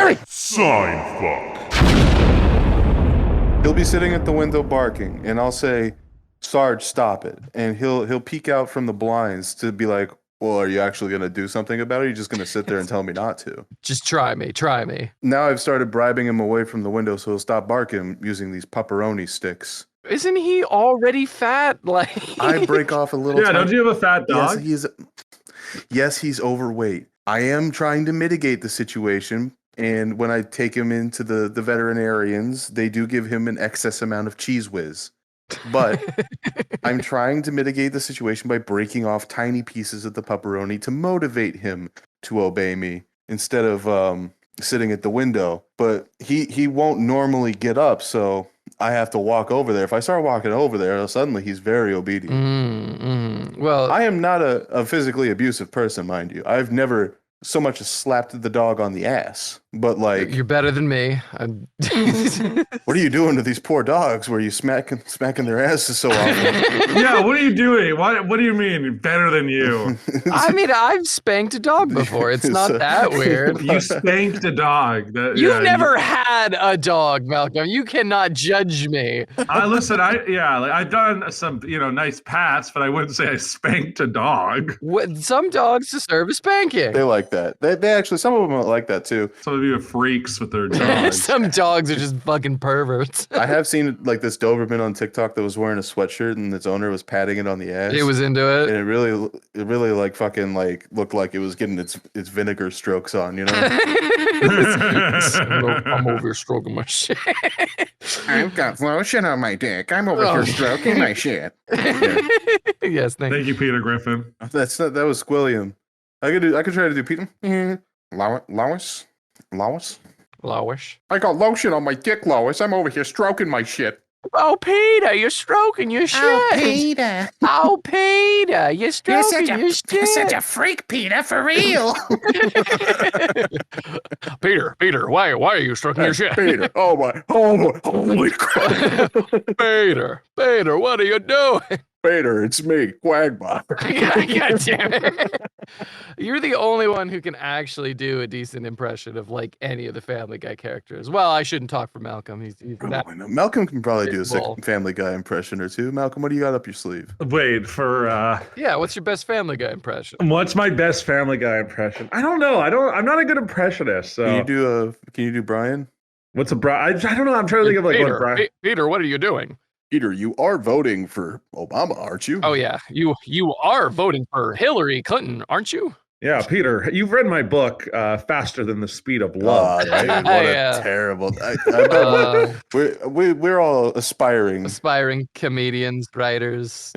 Gary! Seinfuck. He'll be sitting at the window barking, and I'll say, Sarge, stop it. And he'll peek out from the blinds to be like, well, are you actually going to do something about it? Or are you just going to sit there and tell me not to? Just try me. Now I've started bribing him away from the window so he'll stop barking using these pepperoni sticks. Isn't he already fat? Like I break off a little. Yeah, don't you have a fat dog? Yes, he's overweight. I am trying to mitigate the situation. And when I take him into the veterinarians, they do give him an excess amount of Cheese Whiz. But I'm trying to mitigate the situation by breaking off tiny pieces of the pepperoni to motivate him to obey me instead of sitting at the window. But he won't normally get up, so I have to walk over there. If I start walking over there, suddenly he's very obedient. Well, I am not a physically abusive person, mind you. I've never so much as slapped the dog on the ass, but like you're better than me. what are you doing to these poor dogs where you smacking their asses so often? Yeah, what are you doing? What do you mean better than you? I mean, I've spanked a dog before. It's not that weird. You spanked a dog. You've never had a dog, Malcolm. You cannot judge me. Listen, I've done some nice pats, but I wouldn't say I spanked a dog. Some dogs deserve a spanking. They like that. They actually, some of them like that too. Some of you are freaks with their dogs. Some dogs are just fucking perverts. I have seen like this Doberman on TikTok that was wearing a sweatshirt and its owner was patting it on the ass. It was into it. And it really like fucking like looked like it was getting its vinegar strokes on, you know? I'm over here stroking my shit. I've got lotion on my dick. I'm over here stroking my shit. Yeah. Yes, thank you, Peter Griffin. That was Squilliam. I could try to do Peter. Lois? Lowish. I got lotion on my dick, Lois. I'm over here stroking my shit. Oh, Peter, you're stroking your shit. Oh, Peter. Oh, Peter, you're stroking your shit. You're such a freak, Peter, for real. Peter, why are you stroking your shit? Peter, oh my, holy crap. Peter, what are you doing? Peter, it's me, Quagbot. God damn it. You're the only one who can actually do a decent impression of like any of the Family Guy characters. Well, I shouldn't talk for Malcolm. He's Malcolm can probably do a sick Family Guy impression or two. Malcolm, what do you got up your sleeve? Wait for yeah, what's your best Family Guy impression? What's my best Family Guy impression? I don't know. I'm not a good impressionist. So Can you do Brian? What's a Brian? I don't know. I'm trying to think of like Peter, what Brian. Peter, what are you doing? Peter, you are voting for Obama, aren't you? Oh yeah, you are voting for Hillary Clinton, aren't you? Yeah, Peter, you've read my book, Faster Than the Speed of Love. Right? What a terrible. I bet we're all aspiring comedians, writers,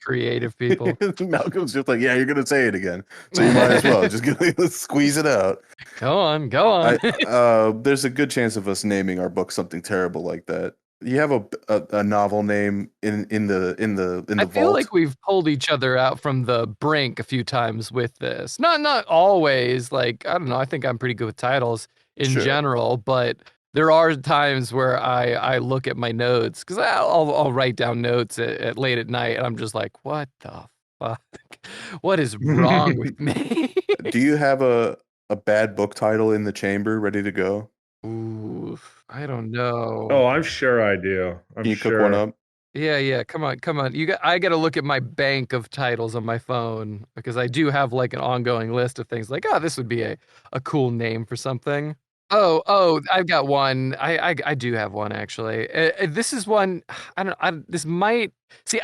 creative people. Malcolm's just like, yeah, you're gonna say it again, so you might as well just squeeze it out. Go on. There's a good chance of us naming our book something terrible like that. You have a novel name in the vault. I feel like we've pulled each other out from the brink a few times with this. Not always. Like, I don't know. I think I'm pretty good with titles in general, but there are times where I look at my notes because I'll write down notes at late at night, and I'm just like, what the fuck? What is wrong with me? Do you have a bad book title in the chamber ready to go? Ooh, I don't know. Oh, I'm sure I do. Can you cook one up? Yeah. Come on. I got to look at my bank of titles on my phone because I do have like an ongoing list of things like, this would be a cool name for something. Oh, I've got one. I do have one actually. This is one. This might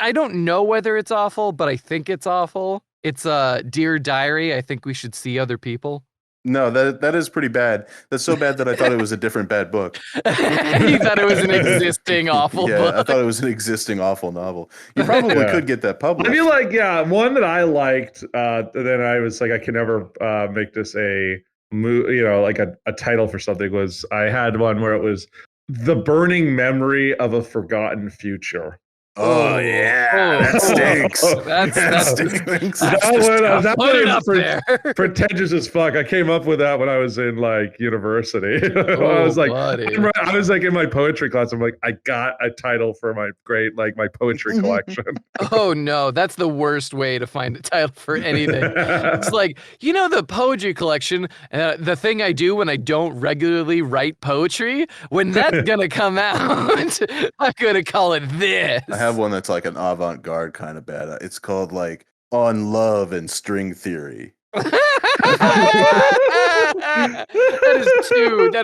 I don't know whether it's awful, but I think it's awful. It's Dear Diary. I think we should see other people. No, that is pretty bad. That's so bad that I thought it was a different bad book. You thought it was an existing awful book? Yeah, I thought it was an existing awful novel. You probably could get that published. I feel like, one that I liked, then I was like, I can never make this a title for something was, I had one where it was The Burning Memory of a Forgotten Future. Oh, yeah, that stinks. That's That that's stinks. That put it one up was there. pretentious as fuck. I came up with that when I was in like university. I was like, buddy. I was like in my poetry class. I'm like, I got a title for my my poetry collection. Oh no, that's the worst way to find a title for anything. It's like, the poetry collection, the thing I do when I don't regularly write poetry, when that's gonna come out, I'm gonna call it this. I have one that's like an avant-garde kind of bad. It's called like On Love and String Theory. That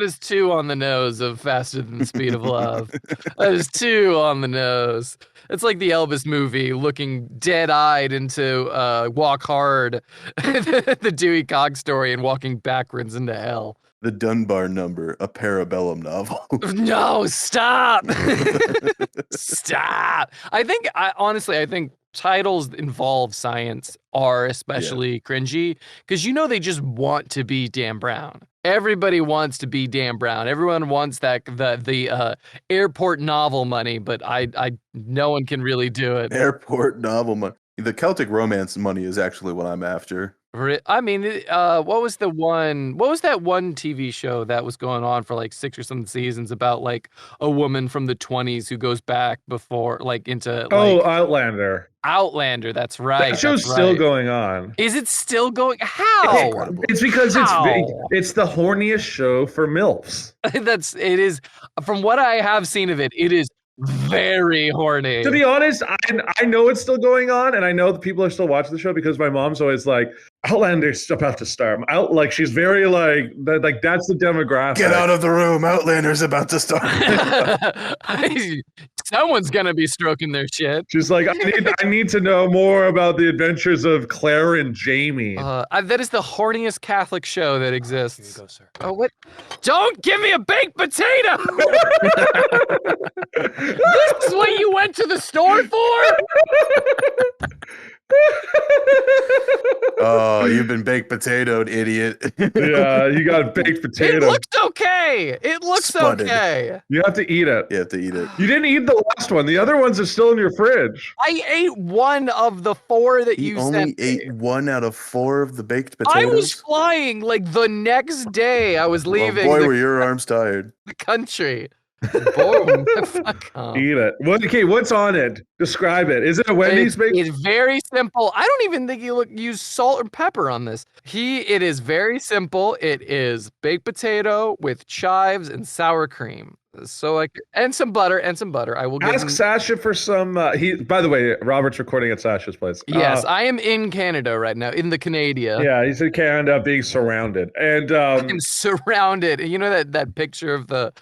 is two on the nose of Faster Than the Speed of Love. That is two on the nose. It's like the Elvis movie looking dead-eyed into Walk Hard, the Dewey Cox story, and walking backwards into hell. The Dunbar Number, a Parabellum novel. No, stop. Stop. I think titles involve science are especially cringy because they just want to be Dan Brown. Everybody wants to be Dan Brown. Everyone wants that the airport novel money, but no one can really do it. Airport novel money. The Celtic romance money is actually what I'm after. I mean, what was that one TV show that was going on for like 6 or 7 seasons about like a woman from the 20s who goes back before like into Outlander. Outlander, that's right. That show's still going on. Is it still going? How? It's because it's the horniest show for MILFs. It is, from what I have seen of it, it is very horny. To be honest, I know it's still going on, and I know the people are still watching the show because my mom's always like, Outlander's about to start. Like she's very like that's the demographic. Get out of the room. Outlander's about to start. Someone's gonna be stroking their shit. She's like, I need to know more about the adventures of Claire and Jamie. That is the horniest Catholic show that exists. Here you go, sir. Oh, what? Don't give me a baked potato! This is what you went to the store for? Oh, you've been baked potatoed, idiot. Yeah, you got baked potato. It looks okay. It looks Sputtered. okay. You have to eat it. You have to eat it. You didn't eat the last one. The other ones are still in your fridge. I ate one of the 4 that He you only sent ate me. 1 out of 4 of the baked potatoes. I was flying like the next day. I was leaving Boy, were your arms tired. the country. Boom. Fuck off. Eat it. Okay, what's on it? Describe it. Is it a Wendy's baked? It's very simple. I don't even think you use salt or pepper on this. It is very simple. It is baked potato with chives and sour cream. So and some butter. I will Ask Sasha for some. By the way, Robert's recording at Sasha's place. Yes, I am in Canada right now, in the Canada. Yeah, he's in Canada, being surrounded, and I'm surrounded. You know that picture of the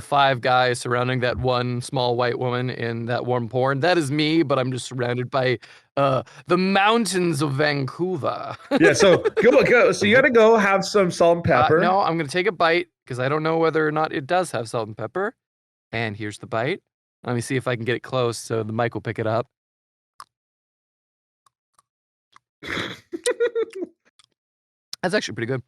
5 guys surrounding that one small white woman in that one porn? That is me, but I'm just surrounded by the mountains of Vancouver. Yeah, so go. So you got to go have some salt and pepper. No, I'm gonna take a bite because I don't know whether or not it does have salt and pepper. And here's the bite. Let me see if I can get it close so the mic will pick it up. That's actually pretty good.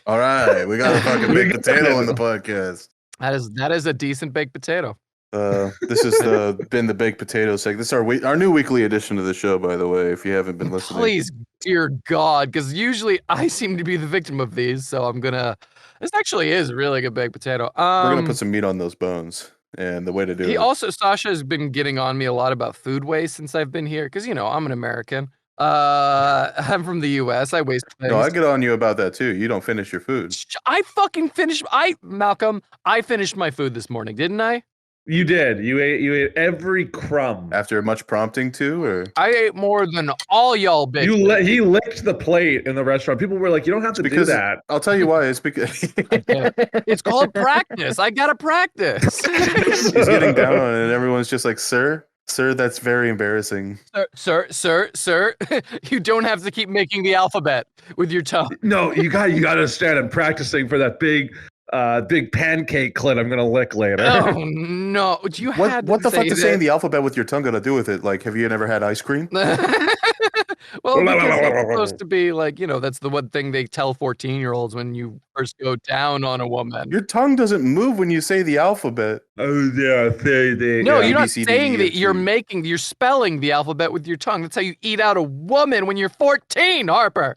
All right, we got a fucking baked potato on the podcast. That is a decent baked potato. This has been the baked potato segment. This is our new weekly edition of the show, by the way. If you haven't been listening, Please, dear God, because usually I seem to be the victim of these. So I'm gonna. This actually is a really good baked potato. We're gonna put some meat on those bones, and the way to do it. Sasha has been getting on me a lot about food waste since I've been here, because I'm an American. I'm from the U.S. I waste things. No, I get on you about that too. You don't finish your food. I fucking finished. Malcolm, I finished my food this morning, didn't I? You did. You ate every crumb. After much prompting too, or I ate more than all y'all bitches. He licked the plate in the restaurant. People were like, "You don't have to do that." I'll tell you why. It's because It's called practice. I gotta practice. he's getting down on it, and everyone's just like, "Sir, that's very embarrassing." Sir, you don't have to keep making the alphabet with your tongue. No, you got to understand. I'm practicing for that big pancake clit I'm gonna lick later. Oh no! What the fuck does saying the alphabet with your tongue got to do with it? Like, have you never had ice cream? Well, because that's supposed to be like, that's the one thing they tell 14-year-olds when you first go down on a woman. Your tongue doesn't move when you say the alphabet. Oh yeah, No, yeah. you're not ABCD, saying that. EFG. You're spelling the alphabet with your tongue. That's how you eat out a woman when you're 14, Harper.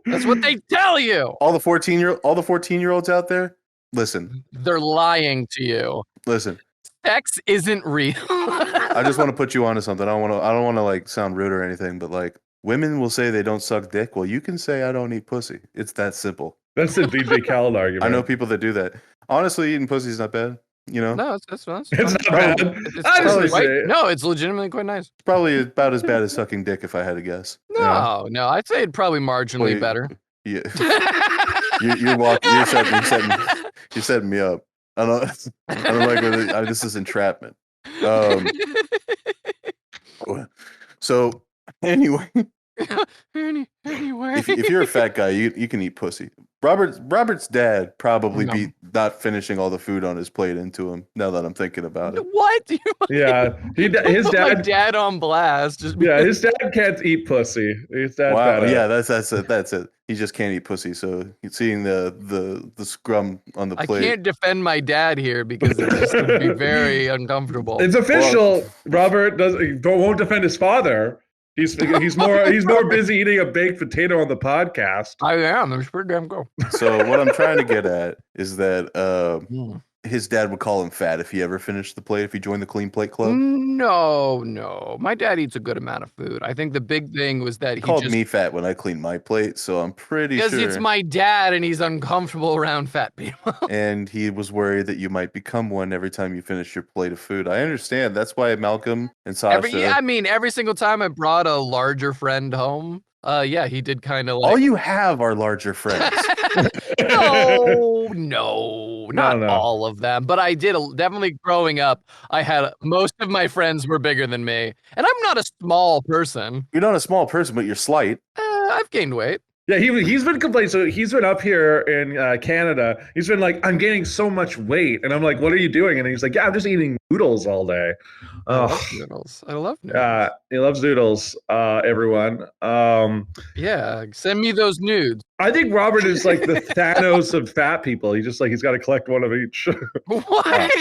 That's what they tell you. All the 14-year-olds out there, listen. They're lying to you. Listen. Sex isn't real. I just want to put you onto something. I don't want to like sound rude or anything, but like women will say they don't suck dick. Well, you can say I don't eat pussy. It's that simple. That's the DJ Khaled argument. I know people that do that. Honestly, eating pussy is not bad. No, it's not bad. No, it's legitimately quite nice. It's probably about as bad as sucking dick, if I had to guess. No, I'd say it's probably marginally better. Yeah, you're setting me up. I don't like whether this is entrapment. So anyway, if you're a fat guy, you can eat pussy. Robert's dad probably be not finishing all the food on his plate into him. Now that I'm thinking about it, what? Yeah, his dad. My dad on blast. Yeah, his dad can't eat pussy. His dad. Wow. Yeah, that's it. That's it. He just can't eat pussy. So seeing the scrum on the plate. I can't defend my dad here because it would be very uncomfortable. It's official. Robert won't defend his father. He's more busy eating a baked potato on the podcast. I am. It's pretty damn cool. So what I'm trying to get at is that his dad would call him fat if he ever finished the plate, if he joined the Clean Plate Club. No. My dad eats a good amount of food. I think the big thing was that he called me fat when I cleaned my plate, so I'm pretty sure. Because it's my dad and he's uncomfortable around fat people. And he was worried that you might become one every time you finish your plate of food. I understand. That's why Malcolm and Sasha. Every single time I brought a larger friend home, he did kind of like. All you have are larger friends. No, not all of them. But I did definitely growing up. I had most of my friends were bigger than me, and I'm not a small person. You're not a small person, but you're slight. I've gained weight. Yeah, he's been complaining. So he's been up here in Canada. He's been like, I'm gaining so much weight, and I'm like, what are you doing? And he's like, yeah, I'm just eating noodles all day. I love noodles. I love noodles. He loves noodles. Everyone. Yeah, send me those nudes. I think Robert is like the Thanos of fat people. He's got to collect one of each. What?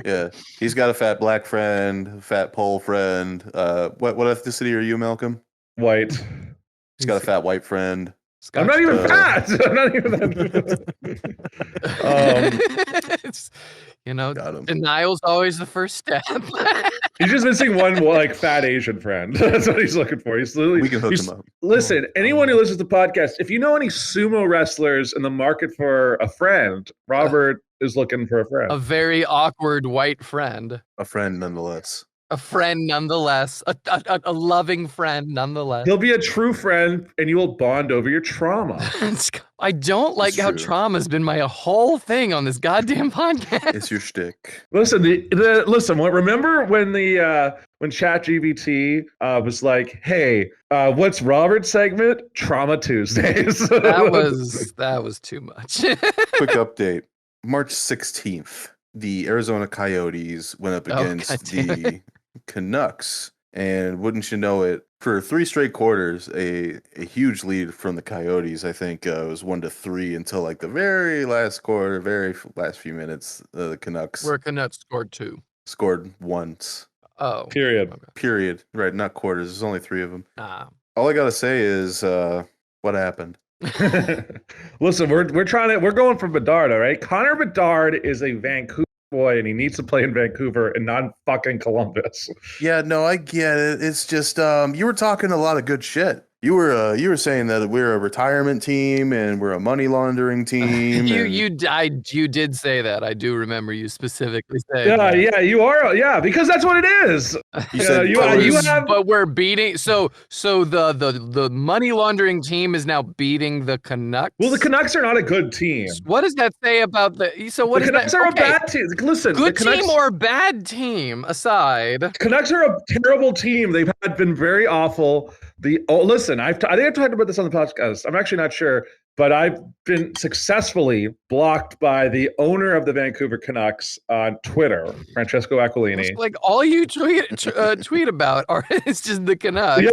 Yeah, he's got a fat black friend, a fat Pole friend. What ethnicity are you, Malcolm? White. He's got a fat white friend. I'm not even fat. I'm not even that. Denial's always the first step. He's just missing one like fat Asian friend. That's what he's looking for. We can hook him up. Listen, anyone who listens to the podcast, if you know any sumo wrestlers in the market for a friend, Robert is looking for a friend. A very awkward white friend. A friend nonetheless. A friend nonetheless. A loving friend nonetheless. He'll be a true friend and you will bond over your trauma. I don't like how trauma's been my whole thing on this goddamn podcast. It's your shtick. Listen, remember when when ChatGPT was like, hey, what's Robert's segment? Trauma Tuesdays. that was too much. Quick update. March 16th, the Arizona Coyotes went up against the Canucks, and wouldn't you know it, for 3 straight quarters, a huge lead from the Coyotes. I think it was 1-3 until like the very last quarter, very last few minutes. The Canucks. Where Canucks scored 2. Scored once. Oh. Period. Okay. Period. Right, not quarters. There's only 3 of them. All I gotta say is, what happened? Listen, we're going for Bedard, all right? Connor Bedard is a Vancouver boy, and he needs to play in Vancouver and not fucking Columbus. Yeah, no, I get it. It's just you were talking a lot of good shit. You were saying that we're a retirement team and we're a money laundering team. You did say that. I do remember you specifically saying. Yeah, that. Yeah, you are. Yeah, because that's what it is. You said you have. But we're beating. So the money laundering team is now beating the Canucks. Well, the Canucks are not a good team. What does that say about the? So what the is Canucks that? are a bad team. Listen, good Canucks, team or bad team aside. Canucks are a terrible team. They've been very awful. Listen, I think I've talked about this on the podcast. I'm actually not sure. but I've been successfully blocked by the owner of the Vancouver Canucks on Twitter, Francesco Aquilini. It's like all you tweet about it's just the Canucks. Yeah,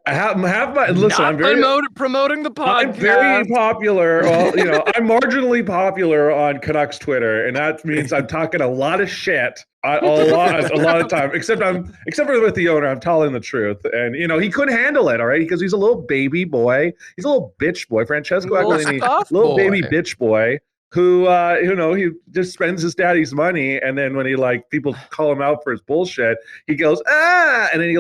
have my listen. Not I'm very promoting the podcast. I'm very popular. Well, I'm marginally popular on Canucks Twitter, and that means I'm talking a lot of shit a lot of time. Except for with the owner, I'm telling the truth, and he couldn't handle it. All right, because he's a little baby boy. He's a little bitch boy, Francesco Aquilini, little baby bitch boy. Who he just spends his daddy's money, and then when he people call him out for his bullshit, he goes and then he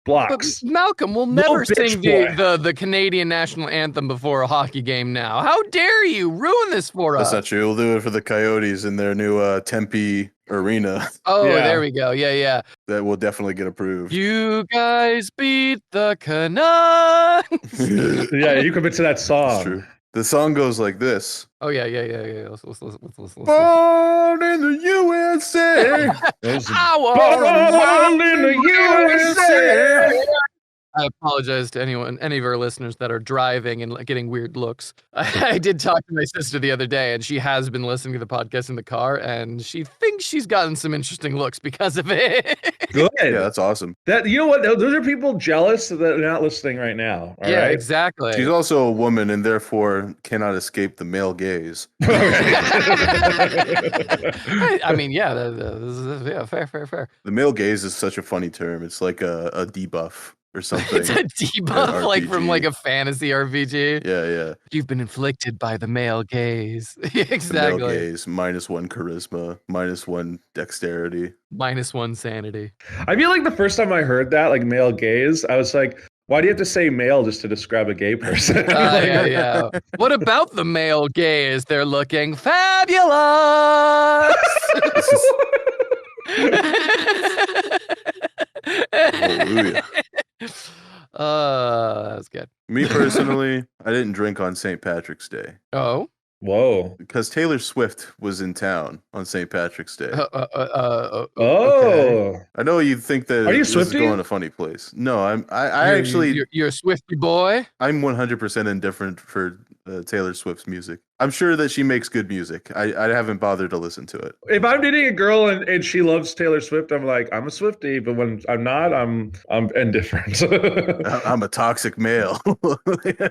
blocks. But Malcolm will never sing the Canadian national anthem before a hockey game now. How dare you ruin this for us? That's not true. We'll do it for the Coyotes in their new Tempe arena. Oh, yeah. There we go. Yeah. That will definitely get approved. You guys beat the Canucks. Yeah, you commit to that song. That's true. The song goes like this. Oh, yeah. Let's listen. Born in the USA. Born in the USA. I apologize to any of our listeners that are driving and getting weird looks. I did talk to my sister the other day, and she has been listening to the podcast in the car, and she thinks she's gotten some interesting looks because of it. Good. Yeah, that's awesome. That what? Those are people jealous that they're not listening right now. Yeah, right? Exactly. She's also a woman and therefore cannot escape the male gaze. I mean, yeah, fair. The male gaze is such a funny term. It's like a debuff. Or something. It's a debuff, like from a fantasy RPG. Yeah. You've been inflicted by the male gaze. Exactly. The male gaze, -1 charisma, -1 dexterity, -1 sanity. I feel like the first time I heard that, male gaze, I was like, why do you have to say male just to describe a gay person? Yeah. What about the male gaze? They're looking fabulous. Hallelujah. That was good. Me personally, I didn't drink on St. Patrick's Day. Oh. Whoa. Because Taylor Swift was in town on St. Patrick's Day. Okay. I know you think that this is going a funny place. No, I actually... You're a Swiftie boy? I'm 100% indifferent for Taylor Swift's music. I'm sure that she makes good music. I haven't bothered to listen to it. If I'm dating a girl and she loves Taylor Swift, I'm like, I'm a Swiftie. But when I'm not, I'm indifferent. I'm a toxic male.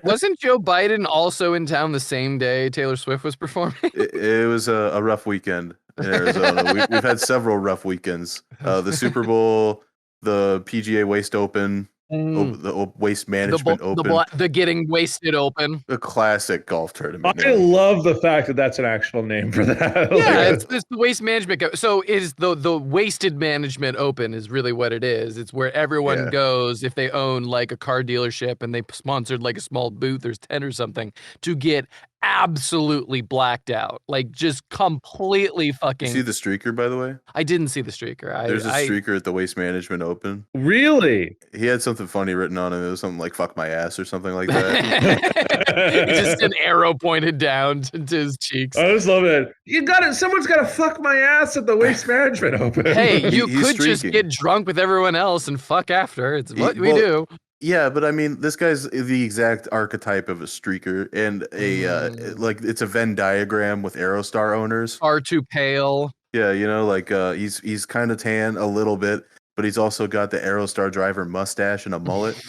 Wasn't Joe Biden also in town the same day Taylor Swift was performing? It was a rough weekend in Arizona. We've had several rough weekends. The Super Bowl, the PGA Waste Open. The Waste Management Open. The Getting Wasted Open. A classic golf tournament. I love the fact that that's an actual name for that. Yeah, it's the Waste Management. So is the Wasted Management Open is really what it is. It's where everyone goes if they own a car dealership and they sponsored a small booth, there's 10 or something, to get absolutely blacked out, just completely fucking. You see the streaker, by the way? I didn't see the streaker. There's a streaker at the Waste Management Open. Really? He had something funny written on him. It was something like "fuck my ass" or something like that. Just an arrow pointed down to his cheeks. I just love it. You got it. Someone's got to fuck my ass at the Waste Management Open. Hey, you could just get drunk with everyone else and fuck after. It's what we do. Yeah, but I mean, this guy's the exact archetype of a streaker, and it's a Venn diagram with Aerostar owners. Far too pale. Yeah, he's kind of tan a little bit, but he's also got the Aerostar driver mustache and a mullet.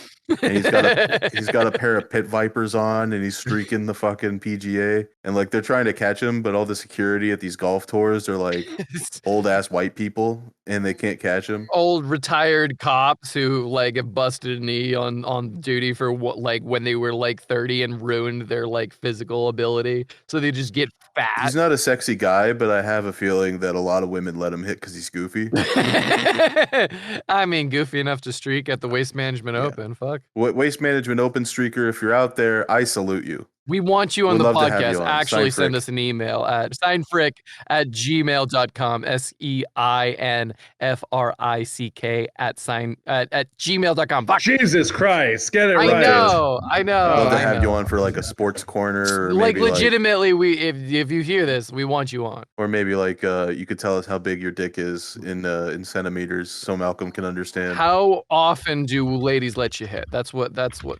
And he's got a pair of pit vipers on, and he's streaking the fucking PGA. And they're trying to catch him, but all the security at these golf tours are old ass white people, and they can't catch him. Old retired cops who have busted a knee on duty for when they were 30 and ruined their physical ability, so they just get fat. He's not a sexy guy, but I have a feeling that a lot of women let him hit because he's goofy. I mean, goofy enough to streak at the Waste Management Open. Fuck. Waste Management Open streaker, if you're out there, I salute you. We want you on the podcast. Actually, send us an email at seinfrick@gmail.com. SEINFRICK at gmail.com. Fuck. Jesus Christ, get it right. I know. I'd love to have you on for a sports corner. Or maybe legitimately, if you hear this, we want you on. Or maybe you could tell us how big your dick is in centimeters, so Malcolm can understand. How often do ladies let you hit? That's my question.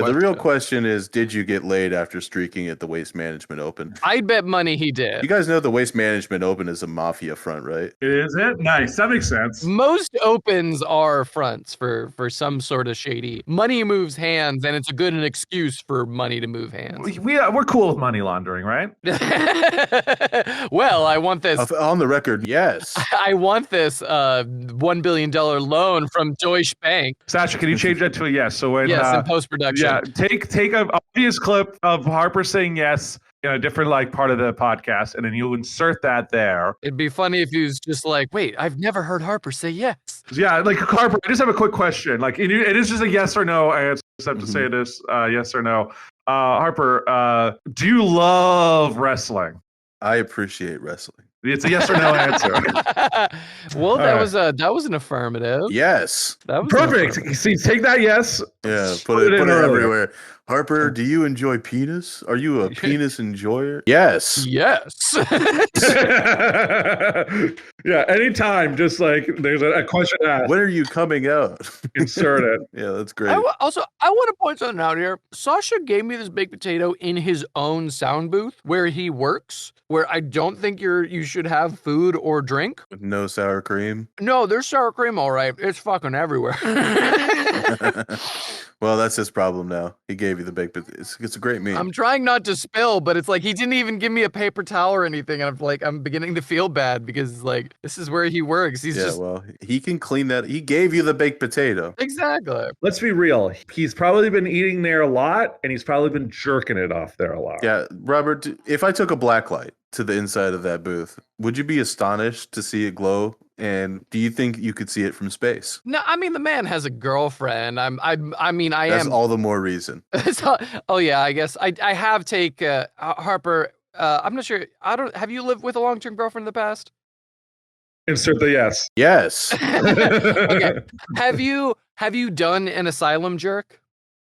The real question is, did you get laid after streaking at the Waste Management Open? I'd bet money he did. You guys know the Waste Management Open is a mafia front, right? Is it? Nice. That makes sense. Most opens are fronts for some sort of shady. Money moves hands, and it's a good excuse for money to move hands. We're cool with money laundering, right? Well, I want this. On the record, yes. I want this $1 billion loan from Deutsche Bank. Sasha, can you change that to a yes? So when Yes, in post-production. yeah, take an obvious clip of Harper saying yes in a different part of the podcast, and then you insert that there. It'd be funny if he was just like, wait, I've never heard Harper say yes. Yeah, like Harper, I just have a quick question. Like, it is just a yes or no answer. I just have to say this, yes or no. Harper, do you love wrestling? I appreciate wrestling. It's a yes or no answer. Well, that was an affirmative. Yes. That was Perfect. See, take that yes. Yeah, put it earlier. everywhere. Harper, do you enjoy penis? Are you a penis enjoyer? Yes. Yes. Yeah, anytime, just like there's a question asked, When are you coming out? insert it. Yeah, that's great. I want to point something out here. Sasha gave me this baked potato in his own sound booth where he works, where I don't think you should have food or drink. No sour cream. No, there's sour cream, all right. It's fucking everywhere. Well, that's his problem now. He gave you the baked potato. It's a great meme. I'm trying not to spill, but it's like he didn't even give me a paper towel or anything. And I'm beginning to feel bad because like this is where he works. Well, he can clean that. He gave you the baked potato. Exactly. Let's be real. He's probably been eating there a lot, and he's probably been jerking it off there a lot. Yeah, Robert, if I took a black light to the inside of that booth, would you be astonished to see it glow? And do you think you could see it from space? No, I mean the man has a girlfriend. I That's all the more reason. Oh yeah, I guess I have Harper. I'm not sure. Have you lived with a long-term girlfriend in the past? Insert the yes. Yes. Okay. Have you done an asylum jerk?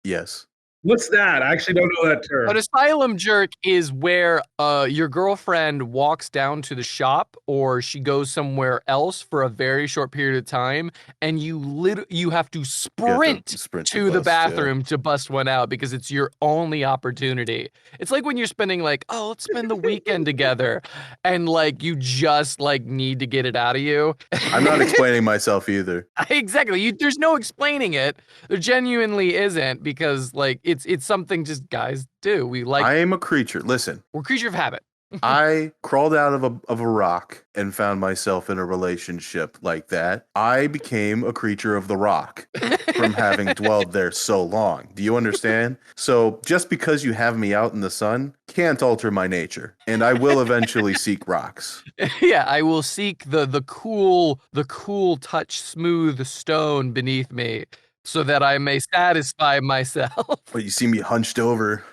Yes. What's that? I actually don't know that term. An asylum jerk is where your girlfriend walks down to the shop or she goes somewhere else for a very short period of time, and you have to sprint to the bathroom to bust one out because it's your only opportunity. It's like when you're spending let's spend the weekend together, and you just need to get it out of you. I'm not explaining myself either. Exactly. There's no explaining it. There genuinely isn't, because it's something just guys do. I am a creature. Listen. We're a creature of habit. I crawled out of a rock and found myself in a relationship like that. I became a creature of the rock from having dwelled there so long. Do you understand? So just because you have me out in the sun can't alter my nature, and I will eventually seek rocks. Yeah, I will seek the cool touch smooth stone beneath me, so that I may satisfy myself. But you see me hunched over,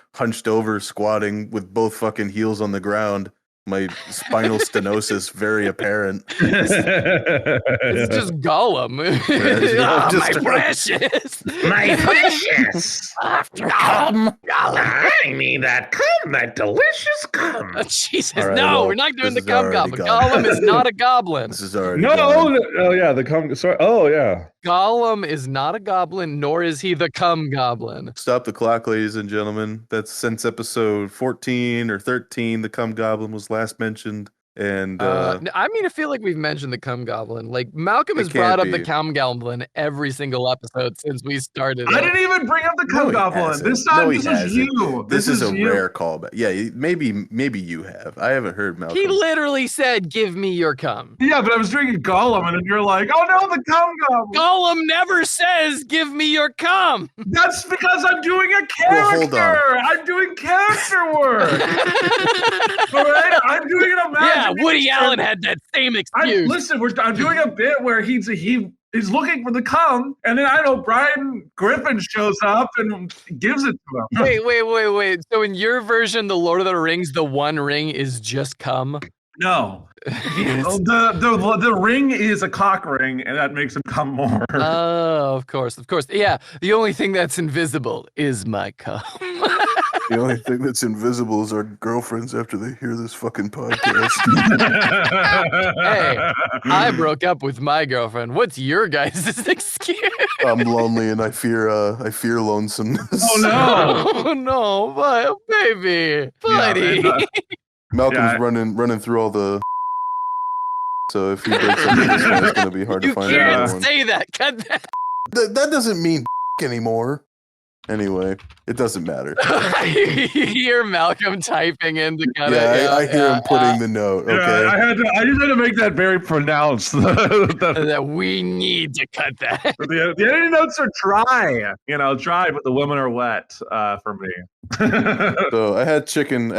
squatting with both fucking heels on the ground. My spinal stenosis very apparent. It's just Gollum. My precious. My precious. Come. I need that cum, that delicious cum. Oh, Jesus, All right, no, well, we're not doing the this is cum already goblin. gone. Gollum is not a goblin. This is already No. gone. Oh yeah, the cum. Sorry. Oh yeah. Gollum is not a goblin, nor is he the cum goblin. Stop the clock, ladies and gentlemen. That's since episode 14 or 13. The cum goblin was last mentioned. And I feel like we've mentioned the cum goblin. Malcolm has It brought up can't the be. cum goblin every single episode since we started. I didn't even bring up the cum he goblin. hasn't. This time, No, he this is hasn't. you. This is a you. rare callback. Yeah, maybe you have. I haven't heard Malcolm. He literally said, "Give me your cum." Yeah, but I was doing a Gollum, and then you're like, "Oh no, the cum goblin." Gollum never says, "Give me your cum." That's because I'm doing a character. Well, hold on. I'm doing character work. All right, I'm doing an Yeah, imagination. Woody Allen had that same excuse. I'm doing a bit where he's looking for the cum, and then Brian Griffin shows up and gives it to him. Wait. So in your version, the Lord of the Rings, the One Ring is just cum? No. The ring is a cock ring, and that makes him come more. Oh, of course. Yeah, the only thing that's invisible is my cum. The only thing that's invisible is our girlfriends after they hear this fucking podcast. Hey, I broke up with my girlfriend. What's your guys' excuse? I'm lonely and I fear lonesomeness. Oh no! Oh no, but baby, buddy. Yeah, Malcolm's running through all the. So if he breaks into this one, it's gonna be hard to You find can't another one. say that. Cut that. That doesn't mean anymore. Anyway, it doesn't matter. You hear Malcolm typing in to cut it. I hear him putting the note. Okay. I just had to make that very pronounced. that we need to cut that. The editing notes are dry, dry, but the women are wet for me. So I had chicken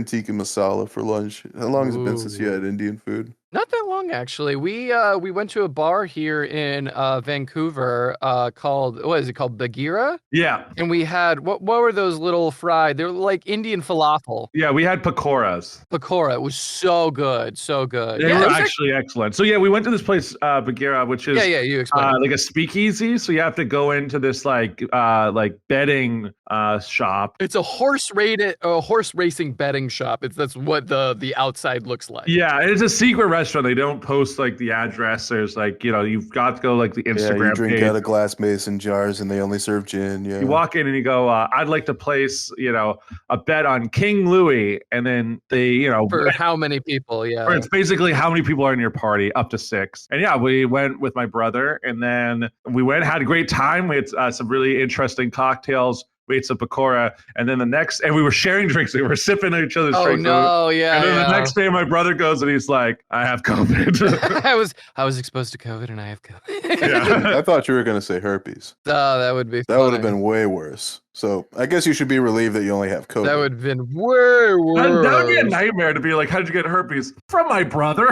tikka masala for lunch. How long has it been since you had Indian food? Not that long, actually. We went to a bar here in Vancouver called, what is it called, Bagheera? Yeah. And we had, what were those little fried? They were like Indian falafel. Yeah, we had pakoras. Pakora. It was so good, so good. They were actually excellent. So yeah, we went to this place, Bagheera, which is you explained like a speakeasy. So you have to go into this like bedding shop. It's a horse racing betting shop. That's what the outside looks like. Yeah, it's a secret restaurant. They don't post like the address. There's like, you've got to go like the Instagram you drink page. out of glass mason jars and they only serve gin. Yeah. You walk in and you go, I'd like to place, a bet on King Louis, and then they, for how many people? Yeah, or it's basically how many people are in your party, up to 6. And yeah, we went with my brother, and then we had a great time. We had some really interesting cocktails. We ate some pakora, and then and we were sharing drinks. We were sipping each other's drinks. Oh no, yeah. And then the next day, my brother goes and he's like, "I have COVID." I was exposed to COVID, and I have COVID. I thought you were gonna say herpes. Oh, that would be. That would have been way worse. So I guess you should be relieved that you only have COVID. That would have been way worse. That would be a nightmare to be like, "How'd you get herpes?" From my brother.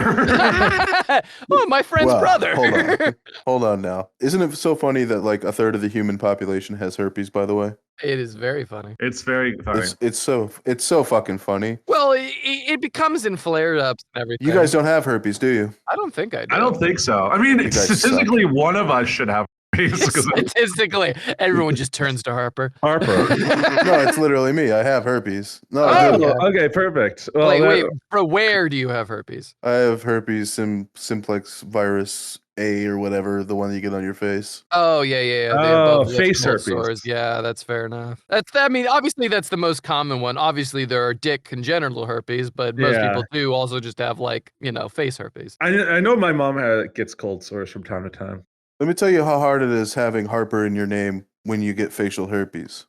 Oh, my friend's brother. Hold on now. Isn't it so funny that like a third of the human population has herpes? By the way, it is very funny. It's very funny. It's so fucking funny. Well, it becomes in flare-ups and everything. You guys don't have herpes, do you? I don't think I do. I don't think so. I mean, statistically, one of us should have. Statistically, everyone just turns to Harper. Harper. No, it's literally me. I have herpes. No, okay, perfect. Well, wait, for where do you have herpes? I have herpes simplex virus A or whatever, the one that you get on your face. Oh yeah. Oh, face herpes. Sores. Yeah, that's fair enough. Obviously that's the most common one. Obviously there are dick congenital herpes, but most people do also just have face herpes. I know my mom gets cold sores from time to time. Let me tell you how hard it is having Harper in your name when you get facial herpes.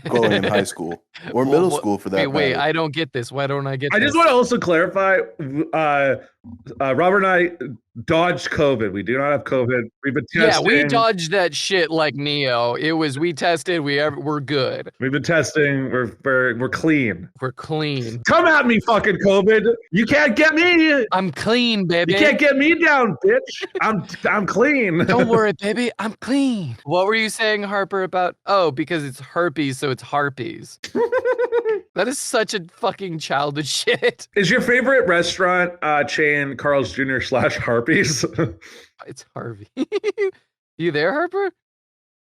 Going in high school or middle school for that. Wait, I don't get this. Why don't I get this? I just want to also clarify, Robert and I dodged COVID. We do not have COVID. We've been testing. Yeah, we dodged that shit like Neo. We tested. We're good. We've been testing. We're clean. We're clean. Come at me, fucking COVID. You can't get me. I'm clean, baby. You can't get me down, bitch. I'm clean. Don't worry, baby. I'm clean. What were you saying, Harper, about? Oh, because it's herpes, so it's harpies. That is such a fucking childish shit. Is your favorite restaurant chain Carl's Jr. / Harpies? It's Harvey. You there, Harper?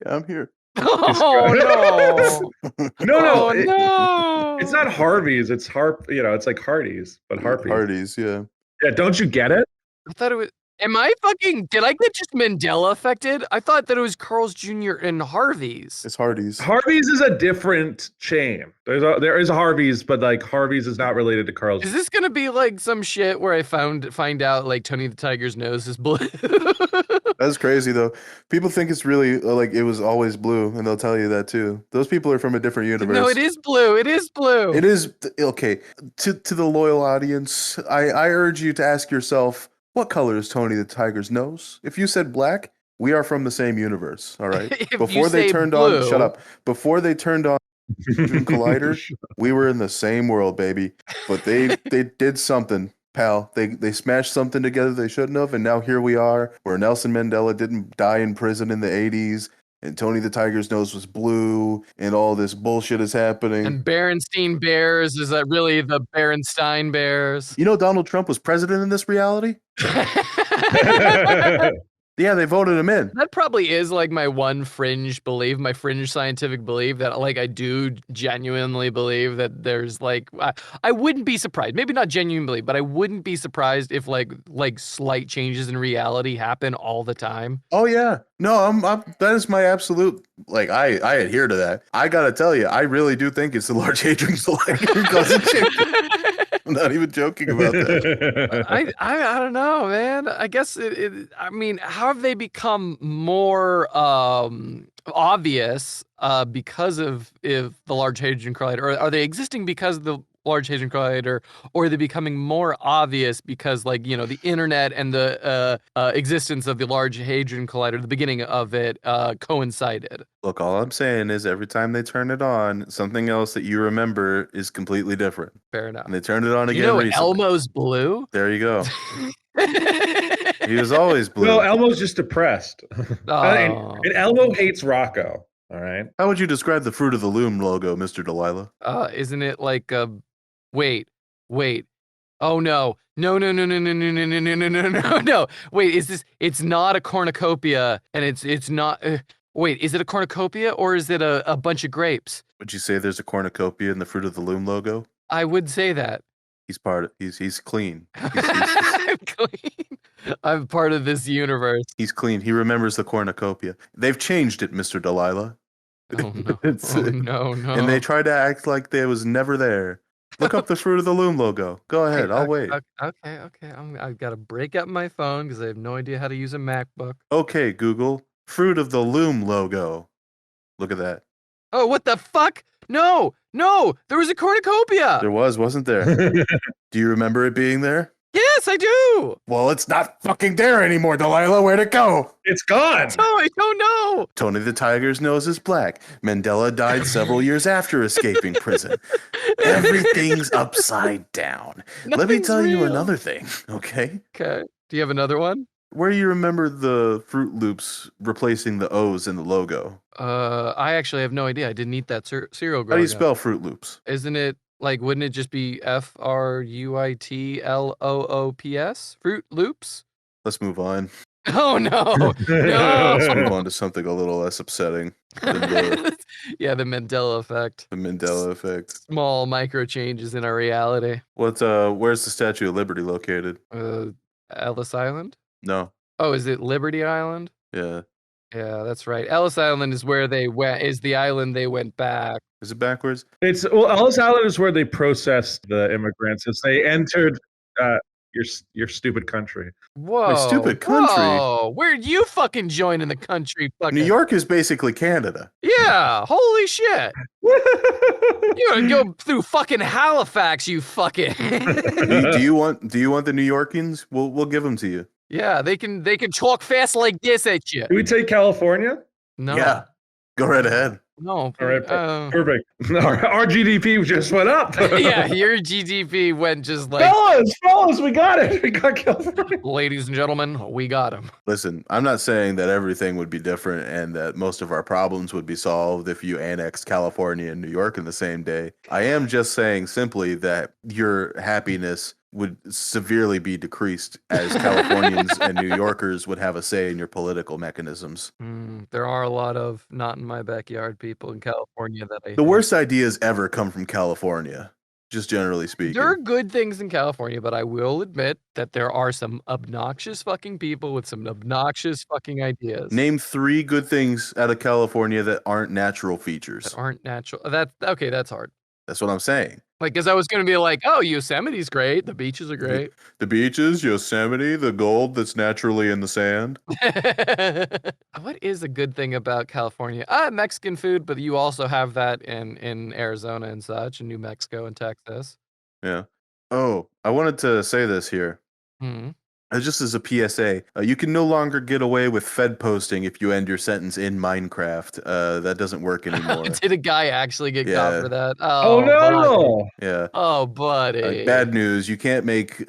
Yeah, I'm here. Oh no! No! It's not Harvey's. It's It's like Hardee's, but Harpies. Hardee's, yeah. Yeah, don't you get it? I thought it was. Did I get just Mandela affected? I thought that it was Carl's Jr. and Harvey's. It's Hardee's. Harvey's is a different chain. There is Harvey's, but like Harvey's is not related to Carl's. Is this gonna be like some shit where I find out like Tony the Tiger's nose is blue? That's crazy though. People think it's really like it was always blue, and they'll tell you that too. Those people are from a different universe. No, it is blue. It is blue. It is okay. To the loyal audience, I urge you to ask yourself, what color is Tony the Tiger's nose? If you said black, we are from the same universe. All right. Before they turned on, shut up. Before they turned on Collider, we were in the same world, baby. But they did something, pal. They smashed something together they shouldn't have, and now here we are, where Nelson Mandela didn't die in prison in the 80s. And Tony the Tiger's nose was blue, and all this bullshit is happening. And Berenstein Bears, is that really the Berenstein Bears? You know Donald Trump was president in this reality? Yeah, they voted him in. That probably is like my one fringe belief, my fringe scientific belief that like I do genuinely believe that there's like I wouldn't be surprised, maybe not genuinely, but I wouldn't be surprised if like slight changes in reality happen all the time. Oh yeah, no, I'm that is my absolute like I adhere to that. I gotta tell you, I really do think it's the Large Hadron Collider causing changes. I'm not even joking about that. I don't know, man. I guess I mean, how have they become more obvious because of if the Large Hadron Collider, or are they existing because of the Large Hadron Collider, or are they becoming more obvious because, like, you know, the internet and the existence of the Large Hadron Collider, the beginning of it, coincided? Look, all I'm saying is every time they turn it on, something else that you remember is completely different. Fair enough. And they turned it on again You know, recently. Elmo's blue. There you go. He was always blue. Well, Elmo's just depressed. Oh. And Elmo hates Rocco. All right. How would you describe the Fruit of the Loom logo, Mr. Delilah? Isn't it like a wait. Oh no. No. Wait, is this it's not a cornucopia and it's not wait, is it a cornucopia or is it a bunch of grapes? Would you say there's a cornucopia in the Fruit of the Loom logo? I would say that. He's clean. I'm clean. I'm part of this universe. He's clean. He remembers the cornucopia. They've changed it, Mr. Delilah. Oh no. No. And they try to act like they was never there. Look up the Fruit of the Loom logo. Go ahead. I'll wait. Okay. I've got to break up my phone because I have no idea how to use a MacBook. Okay, Google. Fruit of the Loom logo. Look at that. Oh, what the fuck? No, there was a cornucopia. There wasn't there? Do you remember it being there? Yes, I do. Well, it's not fucking there anymore, Delilah. Where'd it go? It's gone. No, I don't know. Tony the Tiger's nose is black. Mandela died several years after escaping prison. Everything's upside down. Let me Nothing's tell you real. another thing, okay? Okay. Do you have another one? Where you remember the Fruit Loops replacing the O's in the logo? I actually have no idea. I didn't eat that cereal growing How do you up. spell Fruit Loops? Isn't it like, wouldn't it just be FRUITLOOPS? Fruit Loops? Let's move on. Oh no. Let's No. move on to something a little less upsetting than the Yeah, the Mandela Effect. Mandela Effect. Small micro changes in our reality. Where's the Statue of Liberty located? Ellis Island? No. Oh, is it Liberty Island? Yeah. Yeah, that's right. Ellis Island is where they went. Is the island they went back? Is it backwards? Ellis Island is where they processed the immigrants as they entered your stupid country. Whoa, stupid country? Whoa, where'd you fucking join in the country? Fucking New York is basically Canada. Yeah, holy shit! You gotta go through fucking Halifax, you fucking. do you want the New Yorkers? We'll give them to you. Yeah, they can talk fast like this at you. Do we take California? No. Yeah. Go right ahead. No. All right, perfect. Our GDP just went up. Yeah, your GDP went just like. Fellas, we got it. We got California. Ladies and gentlemen, we got him. Listen, I'm not saying that everything would be different and that most of our problems would be solved if you annexed California and New York in the same day. I am just saying simply that your happiness would severely be decreased as Californians and New Yorkers would have a say in your political mechanisms. There are a lot of not in my backyard people in California that I. The worst ideas ever come from California, just generally speaking. There are good things in California, but I will admit that there are some obnoxious fucking people with some obnoxious fucking ideas. Name 3 good things out of California that aren't natural features. That aren't natural. That's okay. That's hard. That's what I'm saying. Like, because I was going to be like, oh, Yosemite's great. The beaches are great. The beaches, Yosemite, the gold that's naturally in the sand. What is a good thing about California? Mexican food, but you also have that in Arizona and such, and New Mexico and Texas. Yeah. Oh, I wanted to say this here. Just as a PSA, you can no longer get away with Fed posting if you end your sentence in Minecraft. That doesn't work anymore. Did a guy actually get caught for that? Oh no! Buddy. Yeah. Oh, buddy. Bad news. You can't make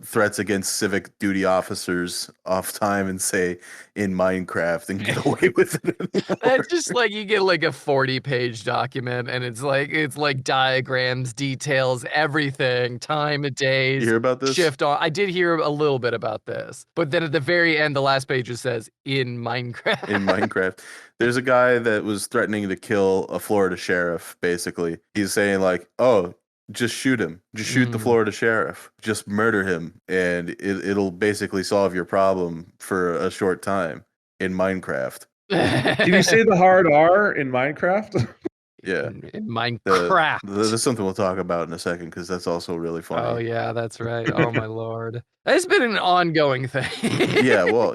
threats against civic duty officers off time and say, in Minecraft and get away with it anymore. That's just like you get like a 40-page document, and it's like diagrams, details, everything, time of days. You hear about this? Shift on. I did hear a little bit about this, but then at the very end, the last page just says in Minecraft. In Minecraft. There's a guy that was threatening to kill a Florida sheriff, basically. He's saying like, oh, just shoot him. Just shoot the Florida sheriff. Just murder him, and it'll basically solve your problem for a short time in Minecraft. Did you say the hard R in Minecraft? Yeah. In Minecraft. That's something we'll talk about in a second, because that's also really funny. Oh, yeah, that's right. Oh, my Lord. It's been an ongoing thing. Yeah, we'll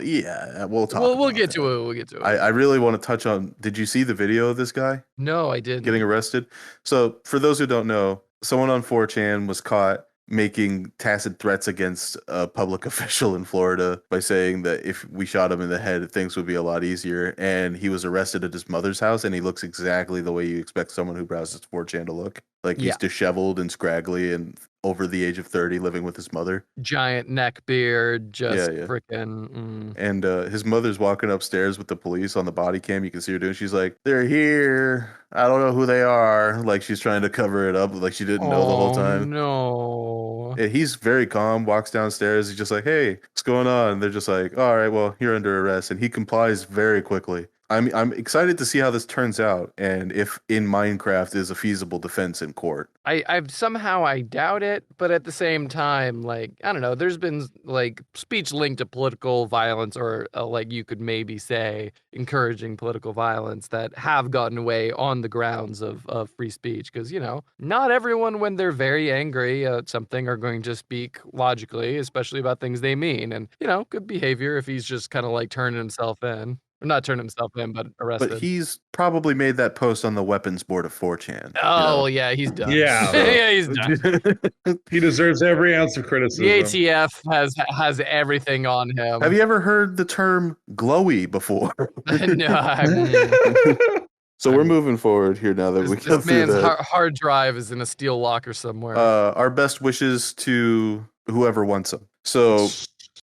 talk We'll about get that. to it. We'll get to it. I really want to touch on, did you see the video of this guy No, I didn't. getting arrested? So for those who don't know, someone on 4chan was caught making tacit threats against a public official in Florida by saying that if we shot him in the head, things would be a lot easier. And he was arrested at his mother's house, and he looks exactly the way you expect someone who browses 4chan to look. Like he's disheveled and scraggly and over the age of 30, living with his mother. Giant neck beard, just Yeah. freaking. And his mother's walking upstairs with the police on the body cam. You can see her doing. She's like, "They're here. I don't know who they are." Like she's trying to cover it up, like she didn't know the whole time. No. And he's very calm. Walks downstairs. He's just like, "Hey, what's going on?" They're just like, "All right, well, you're under arrest," and he complies very quickly. I'm excited to see how this turns out, and if in Minecraft is a feasible defense in court. I doubt it, but at the same time, like, I don't know, there's been like speech linked to political violence, or like you could maybe say encouraging political violence, that have gotten away on the grounds of free speech, because, you know, not everyone, when they're very angry at something, are going to speak logically, especially about things they mean. And, you know, good behavior if he's just kind of like turning himself in. Not turn himself in, but arrested. But he's probably made that post on the weapons board of 4chan. Oh, yeah, he's done. Yeah. Yeah, he's done. He deserves every ounce of criticism. The ATF has everything on him. Have you ever heard the term glowy before? No. So we're moving forward here now that we go This through man's that. hard drive is in a steel locker somewhere. Our best wishes to whoever wants them. So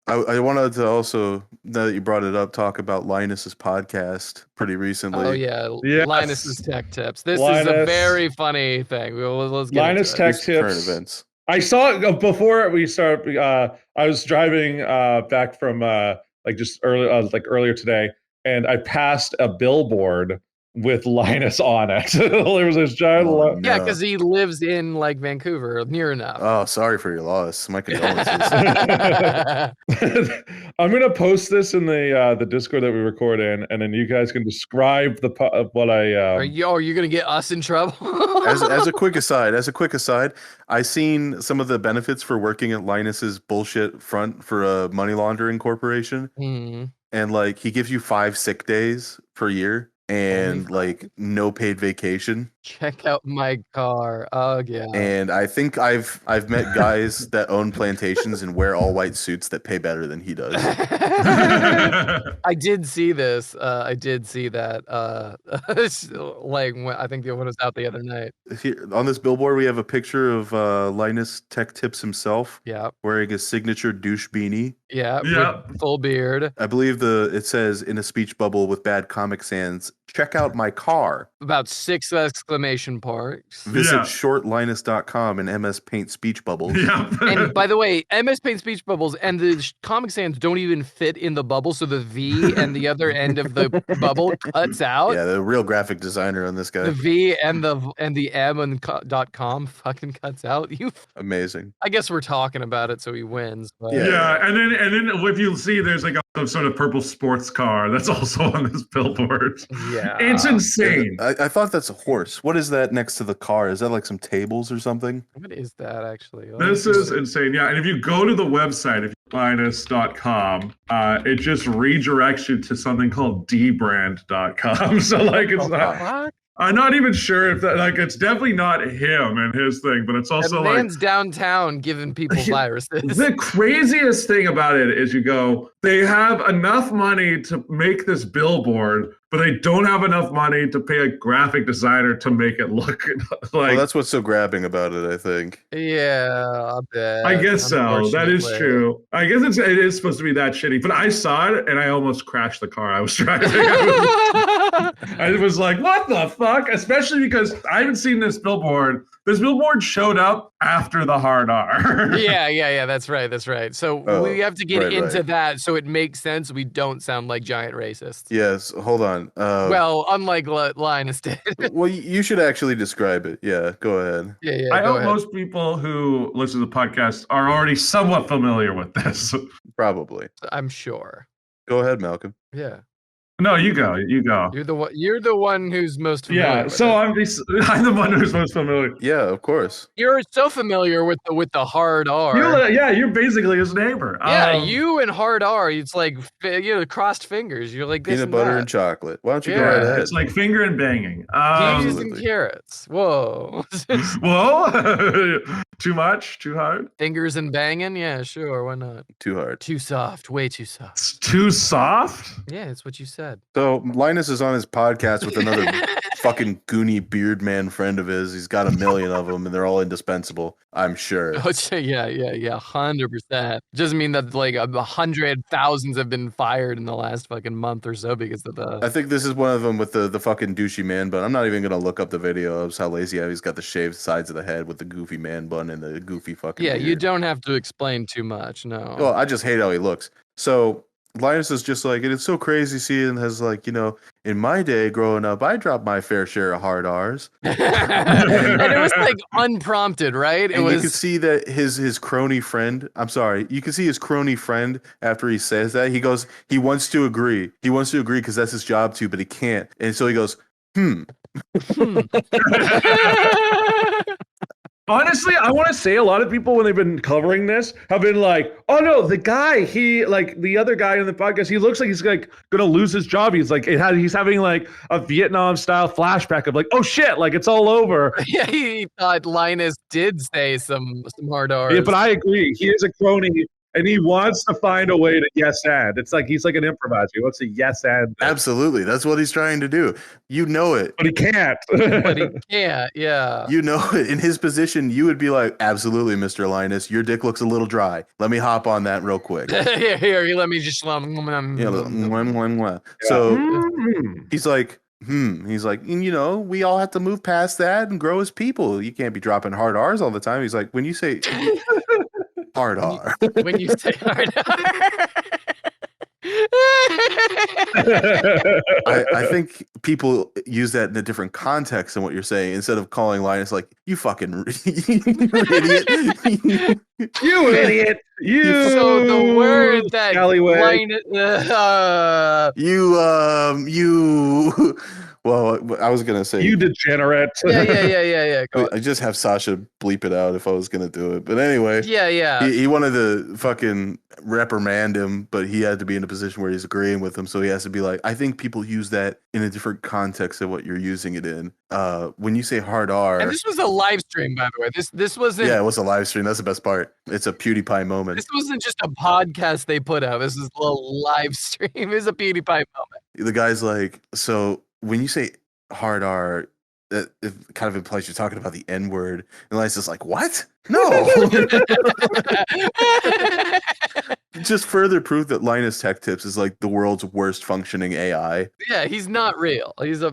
I wanted to also, now that you brought it up, talk about Linus's podcast pretty recently. Oh, yeah. Yes. Linus's Tech Tips. This is a Linus. very funny thing. Let's get Linus into it. Tech Current Tips. events. I saw it before we start. I was driving back from earlier today, and I passed a billboard with Linus on it. There was this giant. Oh, Yeah, no. because he lives in like Vancouver, near enough. Oh, sorry for your loss. My condolences. I'm gonna post this in the Discord that we record in, and then you guys can describe what I. Are you gonna get us in trouble? as a quick aside, I seen some of the benefits for working at Linus's bullshit front for a money laundering corporation, and like he gives you 5 sick days per year. And like no paid vacation. Check out my car. Oh yeah. And I think I've met guys that own plantations and wear all white suits that pay better than he does. I did see this. I did see that. Like when, I think the one was out the other night. Here, on this billboard, we have a picture of Linus Tech Tips himself. Yeah. Wearing his signature douche beanie. Yeah. Yeah. With full beard. I believe it says in a speech bubble with bad Comic Sans, "Check out my car." About 6 exclamation marks. Visit Yeah. shortlinus.com and MS Paint speech bubbles. Yeah. And by the way, MS Paint speech bubbles and the Comic Sans don't even fit in the bubble, so the V and the other end of the bubble cuts out. Yeah, the real graphic designer on this guy. The V and the M and .com fucking cuts out. Amazing. I guess we're talking about it, so he wins. But Yeah. Yeah, and then if you see, there's like a sort of purple sports car that's also on this billboard. yeah. It's insane. I thought that's a horse. What is that next to the car? Is that like some tables or something? What is that actually? This is insane. Yeah, and if you go to the website, if linus.com, it just redirects you to something called dbrand.com. So like it's not. What? I'm not even sure if that, like, it's definitely not him and his thing, but it's also That like man's downtown giving people viruses. the craziest thing about it is they have enough money to make this billboard but they don't have enough money to pay a graphic designer to make it look like. Well, that's what's so grabbing about it, I think. Yeah, I bet. I guess so. That is Unfortunately. true. I guess it is supposed to be that shitty. But I saw it and I almost crashed the car I was driving. I was like, what the fuck? Especially because I haven't seen this billboard. This billboard showed up after the hard R. Yeah. That's right. So Oh, we have to get right, into right. that so it makes sense. We don't sound like giant racists. Yes, hold on. Well, unlike Linus did. Well, you should actually describe it. Yeah, go ahead. yeah. I Go hope ahead. most people who listen to the podcast are already somewhat familiar with this. Probably. I'm sure. Go ahead, Malcolm. Yeah. No, you go. You go. You're the one who's most familiar. Yeah, with so it. I'm the one who's most familiar. Yeah, of course. You're so familiar with the hard R. You're basically his neighbor. Yeah, you and hard R, it's like crossed fingers. You're like this Peanut and butter that. and chocolate. Why don't you Yeah, go right ahead? It's like finger and banging. Peas Absolutely. and carrots. Whoa. Whoa, too much, too hard. Fingers and banging? Yeah, sure. Why not? Too hard. Too soft. Way too soft. It's too soft. Yeah, it's what you said. So Linus is on his podcast with another fucking goony beard man friend of his. He's got a million of them, and they're all indispensable. I'm sure. I would say, yeah, 100%. Doesn't mean that like 100,000 have been fired in the last fucking month or so because of the. I think this is one of them with the fucking douchey man bun. I'm not even gonna look up the video of how lazy I am. He's got the shaved sides of the head with the goofy man bun and the goofy fucking. Yeah, beard. you don't have to explain too much. No. Well, I just hate how he looks. So Linus is just like, it's so crazy seeing has like, in my day growing up, I dropped my fair share of hard R's. And it was like unprompted, right? And you could see that his crony friend, you can see his crony friend after he says that. He goes, he wants to agree. He wants to agree because that's his job too, but he can't. And so he goes, Honestly, I want to say a lot of people when they've been covering this have been like, "Oh no, the guy, the other guy in the podcast, he looks like he's like gonna lose his job. He's like, he's having like a Vietnam style flashback of like, oh shit, like it's all over." Yeah, he thought Linus did say some hard R's. Yeah, but I agree. He is a crony, and he wants to find a way to yes and. It's like he's like an improviser. He wants to yes and, absolutely. That's what he's trying to do. You know it. but he can't. But he can't. Yeah. You know it. In his position, you would be like, absolutely, Mr. Linus, your dick looks a little dry. Let me hop on that real quick. Here, you let me just. Yeah, mwah, mwah, mwah. So he's like, He's like, we all have to move past that and grow as people. You can't be dropping hard R's all the time. He's like, when you say hard R. When you say hard R. I think people use that in a different context than what you're saying. Instead of calling Linus like, you fucking idiot. You idiot. You. So the word that Alleyway. Well, I was gonna say You degenerate. Yeah. Go I just have Sasha bleep it out if I was gonna do it. But anyway, yeah. he wanted to fucking reprimand him, but he had to be in a position where he's agreeing with him, so he has to be like, I think people use that in a different context of what you're using it in. When you say hard R, And this was a live stream, by the way. This wasn't. yeah, it was a live stream. That's the best part. It's a PewDiePie moment. This wasn't just a podcast they put out. This is a live stream. It's a PewDiePie moment. The guy's like, so when you say hard R, it kind of implies you're talking about the N word. And Linus is like, what? No. Just further proof that Linus Tech Tips is like the world's worst functioning AI. Yeah, he's not real. He's a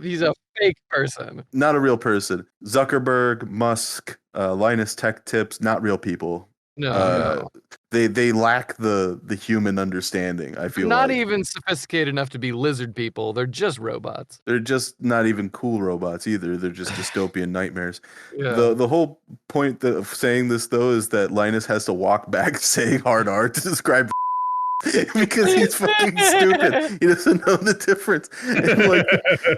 fake person. Not a real person. Zuckerberg, Musk, Linus Tech Tips, not real people. No. They lack the human understanding. I feel Not like. even sophisticated enough to be lizard people. They're just robots. They're just not even cool robots either. They're just dystopian nightmares. Yeah. The whole point of saying this though is that Linus has to walk back saying hard R to describe because he's fucking stupid. He doesn't know the difference. And like,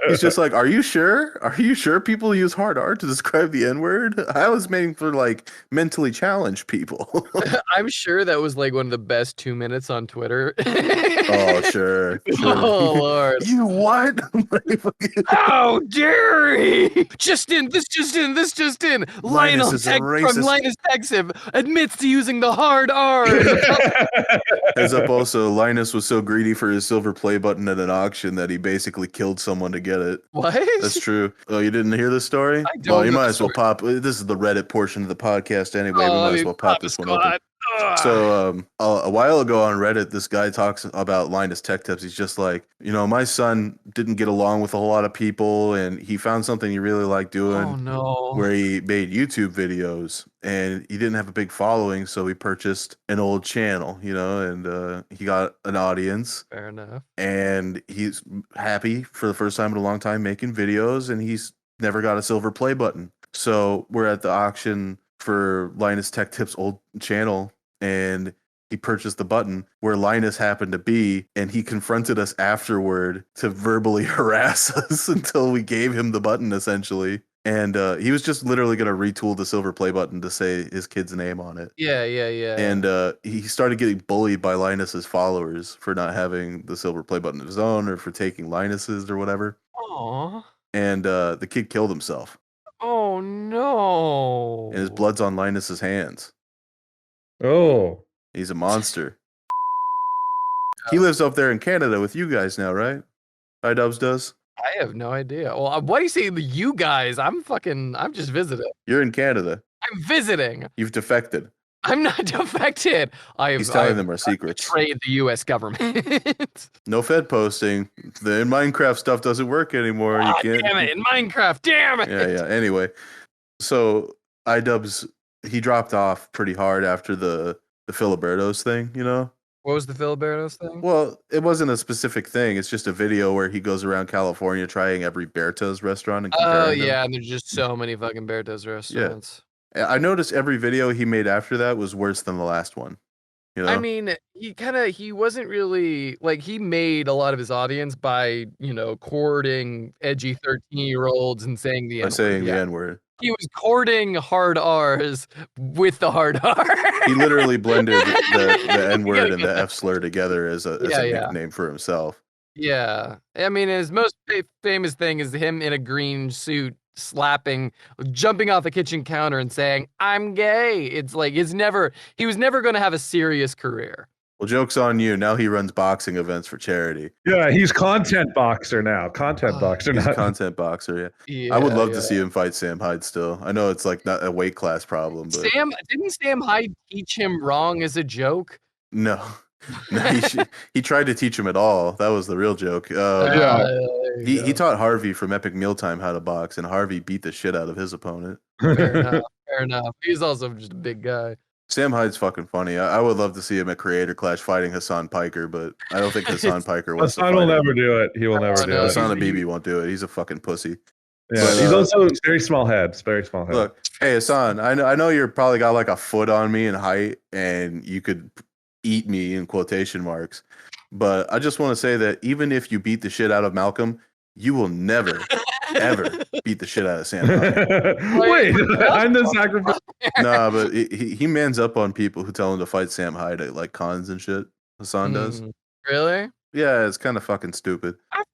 he's just like, are you sure? Are you sure people use hard R to describe the N-word? I was meaning for like mentally challenged people. I'm sure that was like one of the best 2 minutes on Twitter. Oh, sure. Oh, Lord. You what? How dare he? This just in. Lionel is a Tech from racist. Linus Texib admits to using the hard R. As a up also, Linus was so greedy for his silver play button at an auction that he basically killed someone to get it. What? That's true. Oh, you didn't hear this story? I don't Well, you know might the as well story. pop. This is the Reddit portion of the podcast anyway. We might as well pop this one open. So a while ago on Reddit, this guy talks about Linus Tech Tips. He's just like, my son didn't get along with a lot of people, and he found something he really liked doing. Oh no. Where he made YouTube videos, and he didn't have a big following, so he purchased an old channel, and he got an audience. Fair enough. And he's happy for the first time in a long time making videos, and he's never got a silver play button. So we're at the auction for Linus Tech Tips' old channel, and he purchased the button where Linus happened to be, and he confronted us afterward to verbally harass us until we gave him the button, essentially. And he was just literally going to retool the silver play button to say his kid's name on it. Yeah. And he started getting bullied by Linus's followers for not having the silver play button of his own, or for taking Linus's or whatever. Aw. And the kid killed himself. Oh no. And his blood's on Linus's hands. Oh. He's a monster. He lives up there in Canada with you guys now, right? iDubbbz does. I have no idea. Well, what do you say, you guys? I'm just visiting. You're in Canada. I'm visiting. You've defected. I'm not defected. He's telling them our secrets. Betrayed the U.S. government. No Fed posting. The Minecraft stuff doesn't work anymore. You can't. Damn it! In Minecraft, damn it! Yeah. Anyway, so iDubbbz, he dropped off pretty hard after the Filiberto's thing. What was the Filiberto's thing? Well, it wasn't a specific thing. It's just a video where he goes around California trying every Berto's restaurant and comparing them. And there's just so many fucking Berto's restaurants. Yeah. I noticed every video he made after that was worse than the last one. I mean, he wasn't really he made a lot of his audience by, courting edgy 13-year-olds and saying the N-word. Saying the N-word. He was courting hard R's with the hard R. He literally blended the N-word and the F slur together as a nickname for himself. Yeah. I mean, his most famous thing is him in a green suit jumping off the kitchen counter and saying, "I'm gay." It's like he was never going to have a serious career. Well, joke's on you. Now he runs boxing events for charity. Yeah, he's content boxer now. Boxer. He's a content boxer, yeah. I would love to see him fight Sam Hyde still. I know it's not a weight class problem, but didn't Sam Hyde teach him wrong as a joke? No, he tried to teach him at all. That was the real joke. He taught Harvey from Epic Mealtime how to box, and Harvey beat the shit out of his opponent. Fair enough. He's also just a big guy. Sam Hyde's fucking funny. I would love to see him at Creator Clash fighting Hassan Piker, but I don't think Hassan Piker wants to fight Hassan will him. never do it. He will never do it. Hassan Habibi won't do it. He's a fucking pussy. Yeah, but, he's also very small head. Very small head. Look, hey Hassan, I know you're probably got like a foot on me in height, and you could eat me in quotation marks, but I just want to say that even if you beat the shit out of Malcolm, you will never ever beat the shit out of Sam Hyde. Wait, I'm the sacrifice. Nah, but he mans up on people who tell him to fight Sam Hyde at like cons and shit. Hassan does. Really? Yeah, it's kind of fucking stupid. I've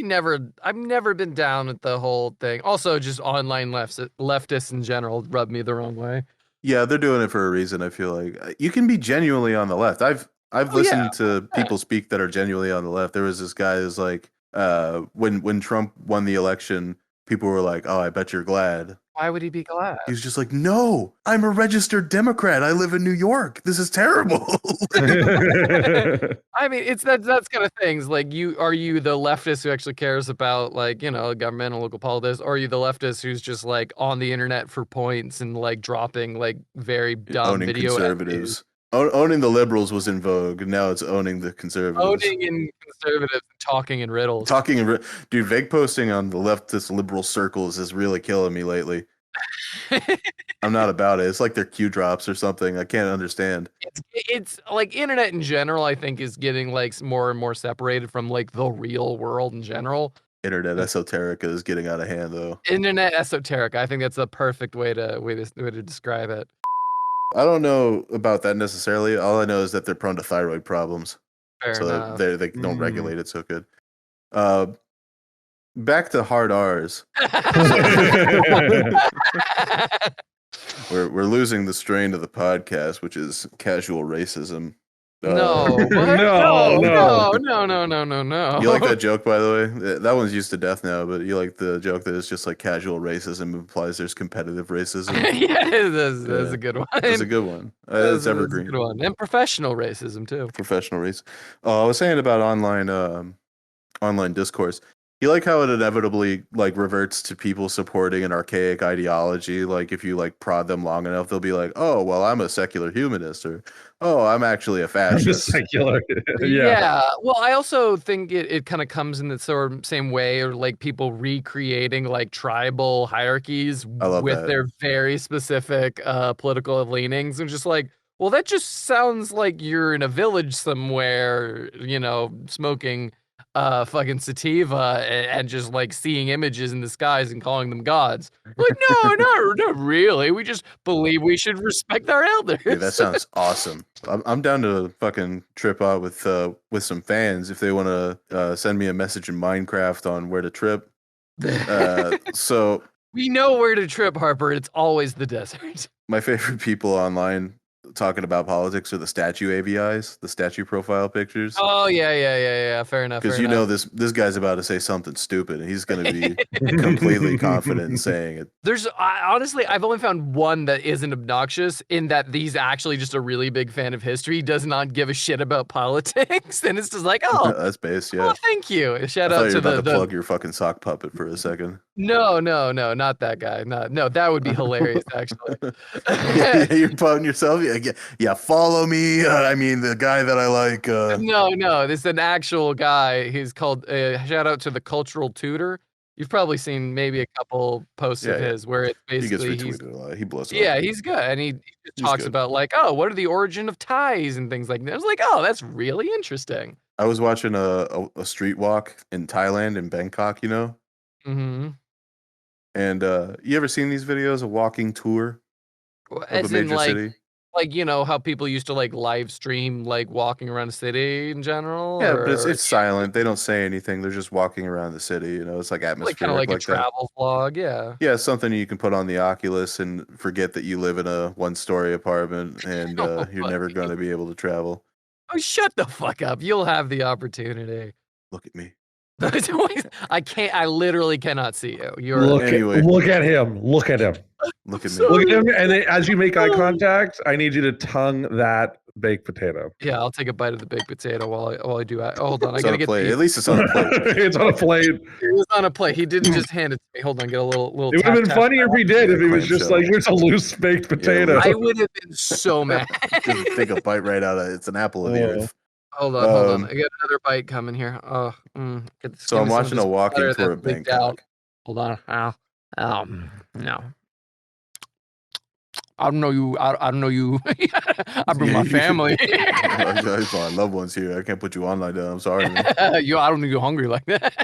never been down with the whole thing. Also, just online leftists in general rub me the wrong way. Yeah, they're doing it for a reason. I feel like you can be genuinely on the left. I've listened to people speak that are genuinely on the left. There was this guy who's like, when Trump won the election, people were like, "Oh, I bet you're glad." Why would he be glad? He was just like, "No, I'm a registered Democrat. I live in New York. This is terrible." I mean, it's that's kind of things. Like, are you the leftist who actually cares about government and local politics, or are you the leftist who's just like on the internet for points and like dropping like very dumb owning video conservatives? Owning the liberals was in vogue. Now it's owning the conservatives. Owning in conservatives, talking in riddles. Dude, vague posting on the leftist liberal circles is really killing me lately. I'm not about it. It's like they're Q drops or something. I can't understand. It's like internet in general, I think, is getting like more and more separated from like the real world in general. Internet esoterica is getting out of hand, though. Internet esoteric. I think that's the perfect way to describe it. I don't know about that necessarily. All I know is that they're prone to thyroid problems. Fair enough. They don't regulate it so good. Back to hard R's. We're losing the strain of the podcast, which is casual racism. No, what? No, No. You like that joke, by the way? That one's used to death now, but you like the joke that it's just like casual racism implies there's competitive racism. Yeah, that's a good one. That's a good one. It's That's a evergreen. good one. And professional racism too. Professional race. Oh, I was saying about online discourse. You like how it inevitably like reverts to people supporting an archaic ideology. Like if you like prod them long enough, they'll be like, "Oh, well, I'm a secular humanist," or "Oh, I'm actually a I'm fascist." just secular. Yeah. Well, I also think it kind of comes in the sort of same way, or like people recreating like tribal hierarchies I love with that. their very specific political leanings, and just like, well, that just sounds like you're in a village somewhere, smoking fucking sativa and just like seeing images in the skies and calling them gods. Like, no, not really. We just believe we should respect our elders. Dude, that sounds awesome. I'm down to fucking trip out with some fans if they want to send me a message in Minecraft on where to trip. So we know where to trip, Harper. It's always the desert. my favorite people online talking about politics are the statue AVIs, the statue profile pictures. Oh yeah. Fair enough. Because you know this guy's about to say something stupid, and he's going to be completely confident in saying it. Honestly, I've only found one that isn't obnoxious in that he's actually just a really big fan of history, does not give a shit about politics, and it's just like, oh, That's base, yeah. oh, thank you. Shout I out thought you to were about the to plug your fucking sock puppet for a second. No, not that guy. No, that would be hilarious, actually. Yeah, you're pouting yourself. Yeah, follow me. I mean, the guy that I like. No, this is an actual guy. He's called. Shout out to the cultural tutor. You've probably seen maybe a couple posts of his where it's he gets basically retweeted a lot. He blows up. yeah, he's good, and he just talks about like, oh, what are the origin of ties and things like that. I was like, oh, that's really interesting. I was watching a street walk in Thailand, in Bangkok, Mm-hmm. And you ever seen these videos, a walking tour of As a in major city? like how people used to like live stream like walking around a city in general. Yeah, but it's silent. They don't say anything. They're just walking around the city. It's like atmospheric, kind of like a that. travel vlog. Yeah. Yeah, it's something you can put on the Oculus and forget that you live in a one-story apartment and you're never going to be able to travel. Oh, shut the fuck up. You'll have the opportunity. Look at me. I literally cannot see you. You're Look at him. Look at me. Look at him. Look at him. And then as you make eye contact, I need you to tongue that baked potato. Yeah, I'll take a bite of the baked potato while I do. Hold on, I It's gotta on a get plate. At least it's on a plate. It's on a plate. It was on a plate. He didn't just hand it to me. Hold on, get a little. It would have been funnier if he did. If he was just like, "Here's a loose baked potato." I would have been so mad. Just take a bite right out of it. It's an apple of the earth. Hold on. I got another bite coming here. So I'm watching a walking tour of Bangkok. Hold on. No. I don't know you. I don't know you. I bring my family. My loved ones here. I can't put you on like that. I'm sorry, man. I don't think you're hungry like that.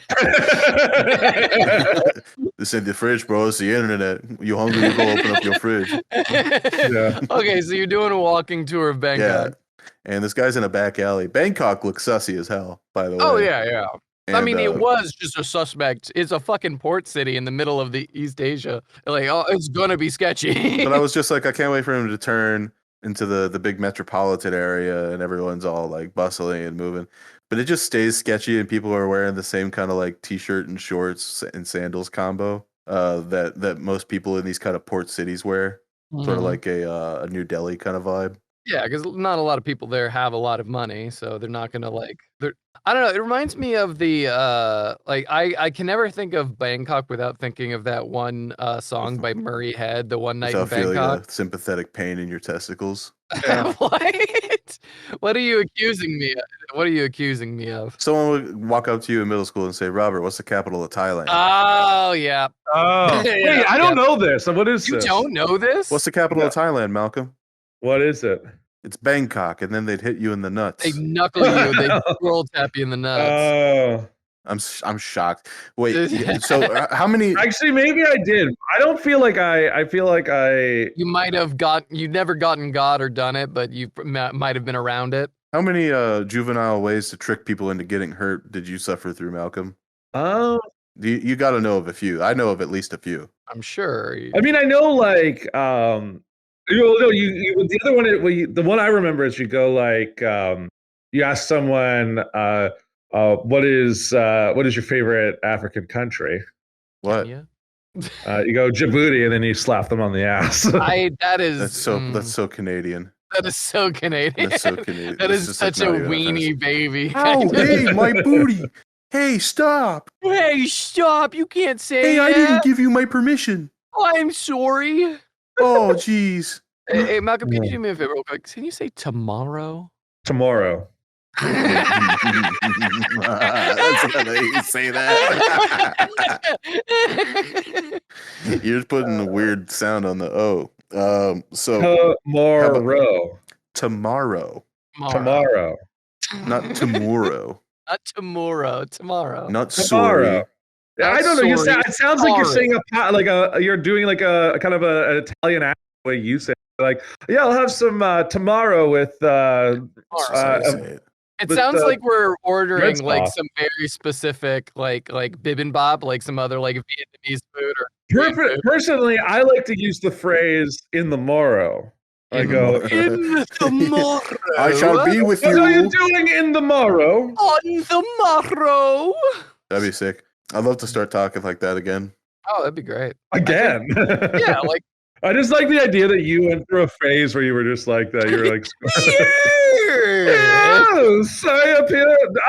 This ain't the fridge, bro. It's the internet. You hungry? You go open up your fridge. Yeah. Okay, so you're doing a walking tour of Bangkok. Yeah. And this guy's in a back alley. Bangkok looks sussy as hell, by the way. Oh yeah. And, I mean, it was just a suspect. It's a fucking port city in the middle of the East Asia. Like, oh, it's gonna be sketchy. But I was just like, I can't wait for him to turn into the big metropolitan area, and everyone's all like bustling and moving. But it just stays sketchy, and people are wearing the same kind of like t-shirt and shorts and sandals combo that most people in these kind of port cities wear. Sort of like a New Delhi kind of vibe. Yeah, because not a lot of people there have a lot of money, so they're not gonna like. I don't know. It reminds me of the like I can never think of Bangkok without thinking of that one song by Murray Head, the One Night in Feeling Bangkok. a sympathetic pain in your testicles. Yeah. What? What are you accusing me of? What are you accusing me of? Someone would walk up to you in middle school and say, "Robert, what's the capital of Thailand?" Oh yeah. Oh, wait, I don't know this. What is You this? don't know this? What's the capital of Thailand, Malcolm? What is it? It's Bangkok, and then they'd hit you in the nuts. They knuckle you. They roll tap you in the nuts. Oh. I'm shocked. Wait, so how many? Actually, maybe I did. I don't feel like I feel like I. You might have you've never gotten got or done it, but you might have been around it. How many juvenile ways to trick people into getting hurt did you suffer through, Malcolm? Oh. You got to know of a few. I know of at least a few. I'm sure. I mean, I know like The other one, the one I remember is you go like, you ask someone, what is your favorite African country? What? Kenya? You go Djibouti, and then you slap them on the ass. That's so Canadian. That is so Canadian. That's so Canadian. That It's is just, like, such a not even weenie baby. Oh, kind of. hey, my booty. Hey, stop. Hey, stop! You can't say Hey, that. I didn't give you my permission. I'm sorry. Oh, jeez. Hey, Malcolm, can you do me a favor real quick? Can you say tomorrow? Tomorrow. That's how you say that. You're just putting a weird sound on the O. So Tomorrow. Tomorrow. Tomorrow. Not tomorrow. Not tomorrow. Tomorrow. Not Tomorrow. sorry. Yeah, I don't know. Sorry. It sounds like you're Sorry. saying you're doing like a kind of an Italian accent the way you say it. Like, yeah, I'll have some tomorrow with That's just how you say it. It But, sounds like we're ordering red like sauce. some very specific like bibimbap, like some other like Vietnamese food or Korean food. Personally, I like to use the phrase "in the morrow." I go, in tomorrow. I shall be with "What are you you. doing in the morrow?" On tomorrow. That'd be sick. I'd love to start talking like that again. Oh, that'd be great. Again. Yeah, like I just like the idea that you went through a phase where you were just like that. You're like, yes,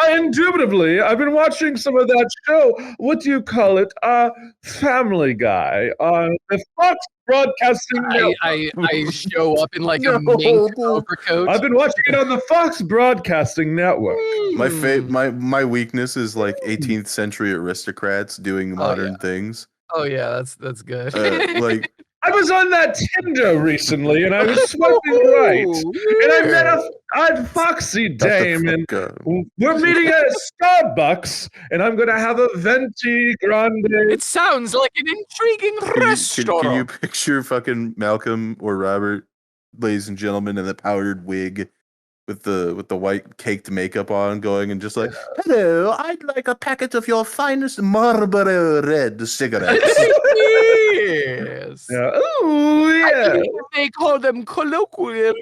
indubitably. I've been watching some of that show. What do you call it? Family Guy on the Fox Broadcasting Network. I show up in like a No. mink overcoat. I've been watching it on the Fox Broadcasting Network. My weakness is like 18th century aristocrats doing modern things. Oh yeah, that's good. Like I was on that Tinder recently, and I was swiping right, and I met a foxy dame, and we're meeting at Starbucks, and I'm gonna have a venti grande. It sounds like an intriguing restaurant. Can you picture fucking Malcolm or Robert, ladies and gentlemen, in the powdered wig with the white caked makeup on, going and just like, hello, I'd like a packet of your finest Marlboro Red cigarettes. Yes. Yeah. Oh I yeah. believe they call them colloquially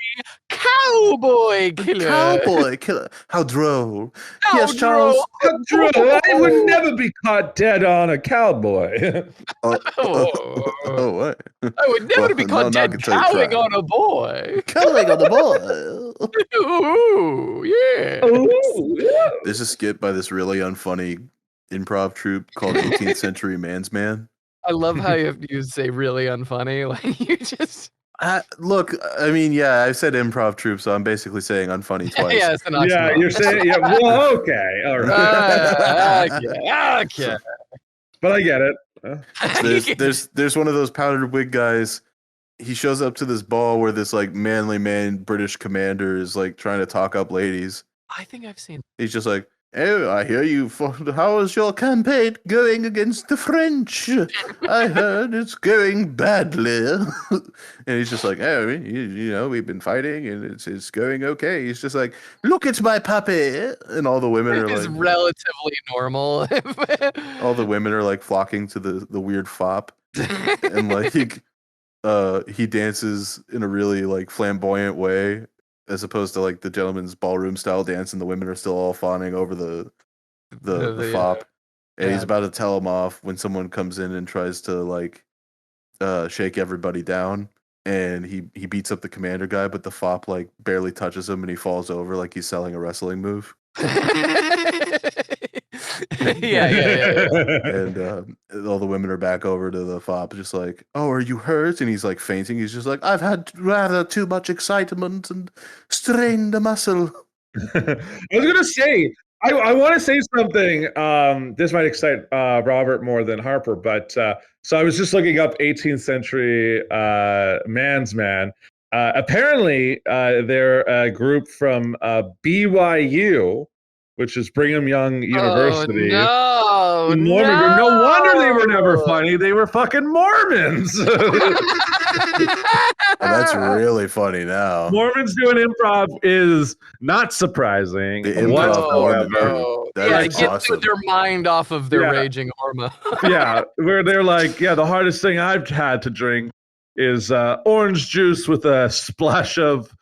cowboy killer. Cowboy killer. How droll. How Yes, Charles. droll. I would never be caught dead on a cowboy. Oh, what? I would never be caught dead cowing on a boy. Cowing on the boy. Ooh, yeah. Ooh, yeah. There's a skit by this really unfunny improv troupe called 18th Century Man's Man. I love how you say really unfunny. Like you just Look, I mean, yeah, I said improv troupe, so I'm basically saying unfunny twice. yeah, it's an oxymoron. Yeah, you're saying, yeah, well, okay, all right. Okay. But I get it. There's one of those powdered wig guys. He shows up to this ball where this like manly man British commander is like trying to talk up ladies. I think I've seen. He's just like, oh, I hear you. How is your campaign going against the French? I heard it's going badly. And he's just like, oh, you know, we've been fighting and it's going okay. He's just like, look at my puppy. And all the women are It's like, relatively normal. all the women are like flocking to the weird fop. And like, he dances in a really like flamboyant way, as opposed to like the gentleman's ballroom style dance, and the women are still all fawning over the fop. And he's about to tell him off when someone comes in and tries to like shake everybody down, and he beats up the commander guy, but the fop like barely touches him, and he falls over like he's selling a wrestling move. yeah. And all the women are back over to the fop, just like, oh, are you hurt? And he's like fainting. He's just like, I've had rather too much excitement and strained a muscle. I was gonna say, I want to say something. This might excite Robert more than Harper, but so I was just looking up 18th century man's man. Apparently, they're a group from BYU, which is Brigham Young University. Oh, No wonder they were never funny. They were fucking Mormons. That's really funny now. Mormons doing improv is not surprising. The improv whatsoever. That is is get awesome. their mind off of their raging hormone. Yeah, where they're like, yeah, the hardest thing I've had to drink is orange juice with a splash of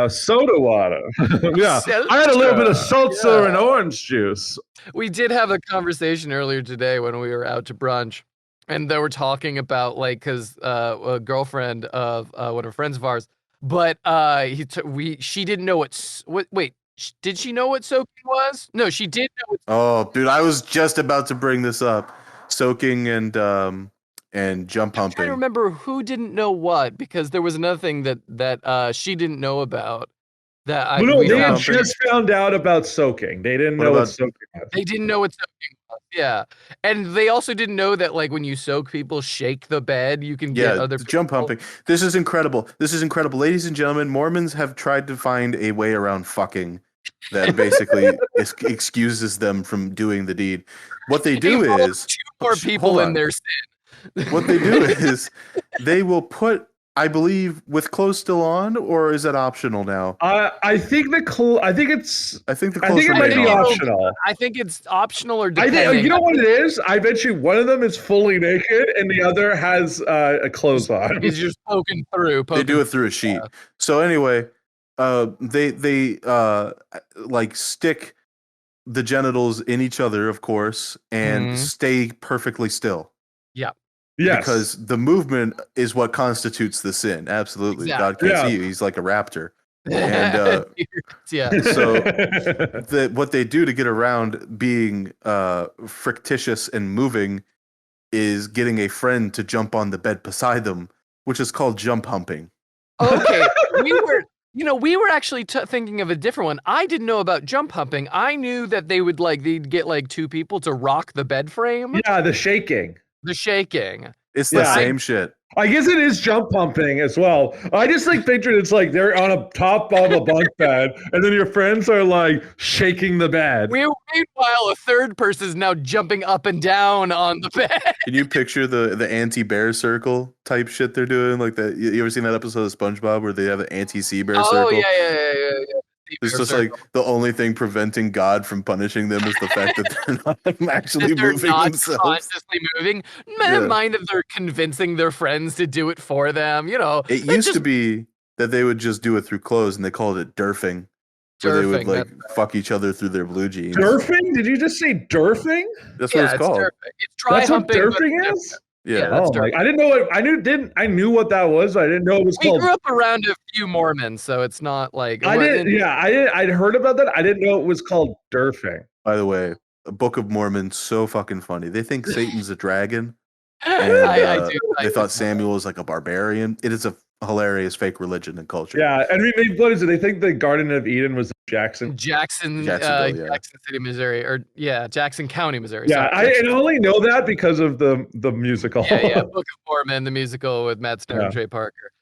soda water. Yeah, I had a little bit of seltzer and orange juice. We did have a conversation earlier today when we were out to brunch, and they were talking about like because a girlfriend of one of friends of ours, but she didn't know did she know what soaking was? No, she did know what. Oh, dude, I was just about to bring this up. Soaking and jump I'm trying to humping. remember who didn't know what, because there was another thing that she didn't know about. That No, we they had found. just found out about soaking. They didn't know what soaking was. They didn't know what soaking was. Yeah, and they also didn't know that like when you soak people, shake the bed, you can get other jump humping. This is incredible. This is incredible, ladies and gentlemen. Mormons have tried to find a way around fucking that basically excuses them from doing the deed. What they do is two more people in their sin. What they do is they will put, I believe, with clothes still on, or is that optional now? I think the clothes. I think it might be optional. I think it's optional or depending. I think you know what it is. I bet you one of them is fully naked and the other has clothes on. He's just poking through. They do it through a sheet. So anyway, they like stick the genitals in each other, of course, and stay perfectly still. Yeah. Yes. Because the movement is what constitutes the sin. Absolutely. Exactly. God can't see you. He's like a raptor. And yeah. So what they do to get around being fictitious and moving is getting a friend to jump on the bed beside them, which is called jump humping. Okay. We were actually thinking of a different one. I didn't know about jump humping. I knew that they'd get like two people to rock the bed frame. Yeah, the shaking. The shaking. It's the same shit. I guess it is jump pumping as well. I just like pictured it's like they're on a top of a bunk bed, and then your friends are like shaking the bed. Meanwhile, a third person is now jumping up and down on the bed. Can you picture the anti-bear circle type shit they're doing? Like that. You ever seen that episode of SpongeBob where they have an anti-sea bear circle? Oh yeah. It's just like the only thing preventing God from punishing them is the fact that they're not actually moving themselves. Consciously moving. Never mind if they're convincing their friends to do it for them. It used to be that they would just do it through clothes, and they called it derfing. Where they would like fuck each other through their blue jeans. Derfing? Did you just say derfing? That's what it's called. It's dry That's humping. What derfing is? Yeah, that's I didn't know what I knew what that was. I didn't know it was called. We grew up around a few Mormons, so it's not like I'd heard about that. I didn't know it was called derfing. By the way, a Book of Mormon, so fucking funny. They think Satan's a dragon. And, they thought Samuel was like a barbarian. It is a hilarious fake religion and culture. Yeah, I mean, what is it? They think the Garden of Eden was Jackson City, Missouri, or Jackson County, Missouri. Yeah, I only know that because of the musical. Yeah, Book of Mormon, the musical with Matt Stone and Trey Parker.